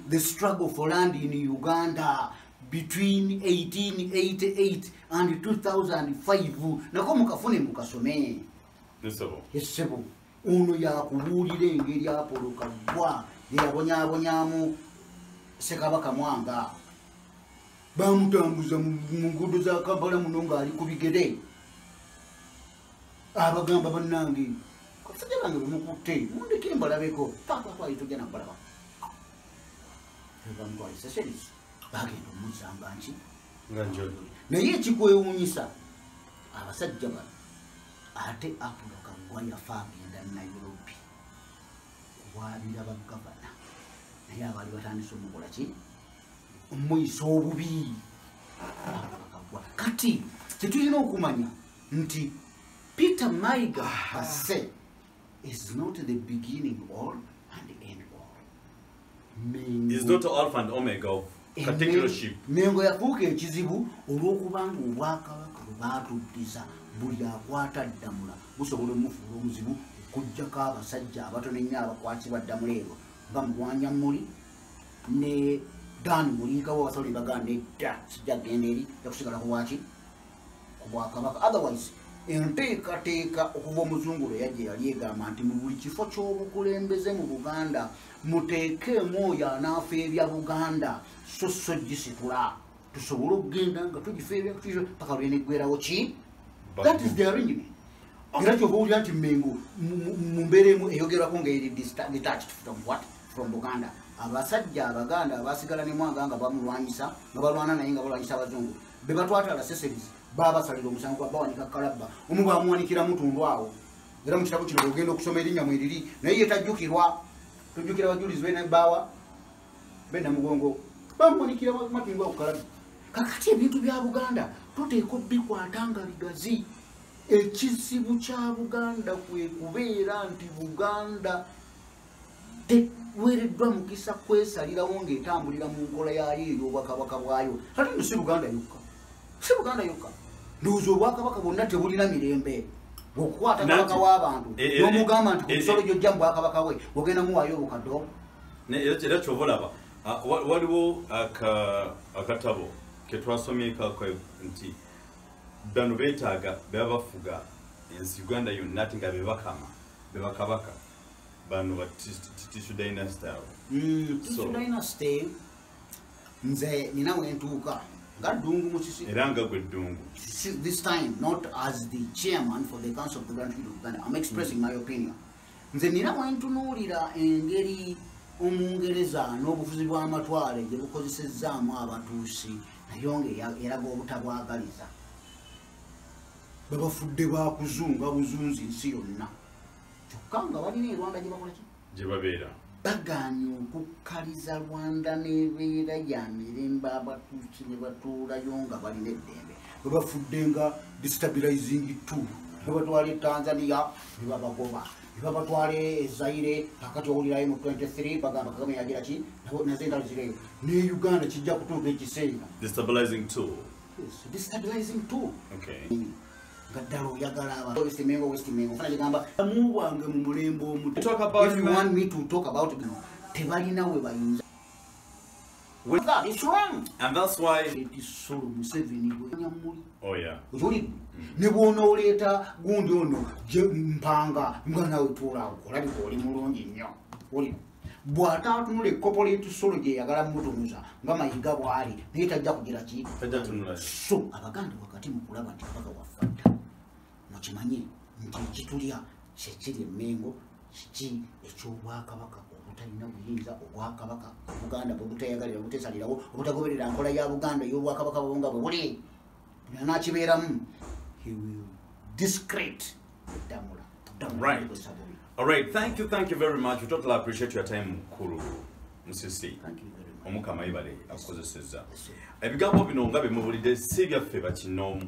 the struggle for land in Uganda between 1888 and 2005 nako mukafune mukasome yesebo ono yakubuulira engeri Apollo Kaggwa yeyabonyaabonyaamu Ssekabaka Mwanga bamutambuza mu nguudo za Kampala muno ng'ali ku bigere abagamba bannange kasajja bange bemukutte mundeke mbalabeko papa itojja nambalaba bamutwale Seychelles bagenda omuzamba nki naye ekikwewuunyisa abasajja bano ate Apollo Kaggwa yafa agenda Nairobi kuwaabira bagavana naye abaali batandise omukola ki omuyisa obubi kati tetulina okumanya nti Peter Mayiga Basse is not the beginning all and the end all. Is not alpha and omega of categorship. Mengo yafuuka ekizibu olw'okubanga obwakabaka bwe baatuddiza buli akwata ddamula busobola omufuula omuzibu okuggyako abasajja abatono ennyo abakwatibwa ddamula ero nga Mugwanya Mmuli ne Dan Muliikawo abasololi baganda edda kijja genda eri yakusigala ku bwaki ku bwakabaka otherwise enteekateeka okuva omuzungu lwe yajja yali egamba nti mu buli kifo ky'obukulembeze mu Buganda muteekeemu oyo anaafa ebya Buganda so gisitula tusobole okugenda nga tugifa ebyakutisho paka lweneggwerawo ki that is the arrangement. Era kyova owulira nti Mmengo mu mbeera emu eyogerwako ng'eri detached from Buganda. Abasajja Abaganda abasigala ne Mwanga nga bamulwanyisa nga balwana naye nga balwanyisa Abazungu be batwatala Seychelles babasalira omusango gwa bawanika kalabba omu baamuwanikira mutundu awo era mu kitabo kino ogenda okusoma erinnya mwe riri naye yetajjukirwa tujjukira abajulizi be nebaawa be Namugongo bamuwanikira matundu awo kalabba. Kakati ebintu bya Buganda tuteeka obbikwata nga bigazi. Ekizibu kya Buganda kwe kubeera nti Buganda teweereddwa mukisa kwesalirawo ng'etambulira mu nkola yayo ey'obwakabaka bwayo. Ate nno si Buganda yokka ndowooza obwakabaka bwonna tebulina mirembe okukwata kabaka w'abantu n'omugamba nti ku nsolo gy'ojja mu bwakabaka bwe ogenda muwaayo obukaddo. Era kyova olaba waliwo akatabo ke twasomyeko nti bano beetaaga beba bafuga ensi Uganda yonna ati nga bebakabaka bano ba Tissue Dynasty awo. Tissue Dynasty nze nina wentuuka nga ddungu mu kisi era nga gwe ddungu. This time not as the chairman for the Council of the Grand Tribe of Uganda. I'm expressing my opinion. Nze nina wentunuulira engeri Omungereza n'obufuzi bw'amatwale gye bukozesezzaamu abatuusi naye ng'eraga obutabwagaliza. Babafudde bakuzunga buzunzi nsi yonna kyokka nga balina eRwanda gye bakola ki gye babeera bagaanye okukkaliza Rwanda n'ebeera ya mirembe abatuusi ne batuulayo nga balina eddembe. Babafudde nga destabilizing tool ne batwala Tanzania ne babagoba ne babatwala Zaire kakati owulirayo mu 23 bagamba Kagame yagira ki nazo endalo zireyo ne Uganda kijja kutuuka ekiseera destabilizing tool. Yes, destabilizing tool. Okay. Gadalo yagala West Mengo fana ligamba mu bwange mu mulembe omuto. Talk about if you want me to talk about it tebalina we bayinza That is wrong. And that's why. It is so Museveni. Oh yeah. Nebwonooleta gundi ono mpanga nga nawe tuulaawo olabika oli mulungi nnyo oli bw'ataatunula corporate solo gye yagala mutunuza nga mayiga bw'ali naye tajja kugira ki so abaganda wakati mu kulaba nti kabaka waffatta mukimanye nti ekitulya kyekiri emmengo kiki eky'obwakabaka obutalina buyinza obwakabaka obuganda bwe butayagalira butesalirawo obutagoberera nkola ya buganda ey'obwakabaka bwonga bwe buli nakibeeramu. He will discredit Damula. Right. All right. Thank you very much. We totally appreciate your time, Mukuru Musisi. Thank you very much. Omukama ibale akozeseza. Ebigambo bino nga bimubulidde si byaffe bakino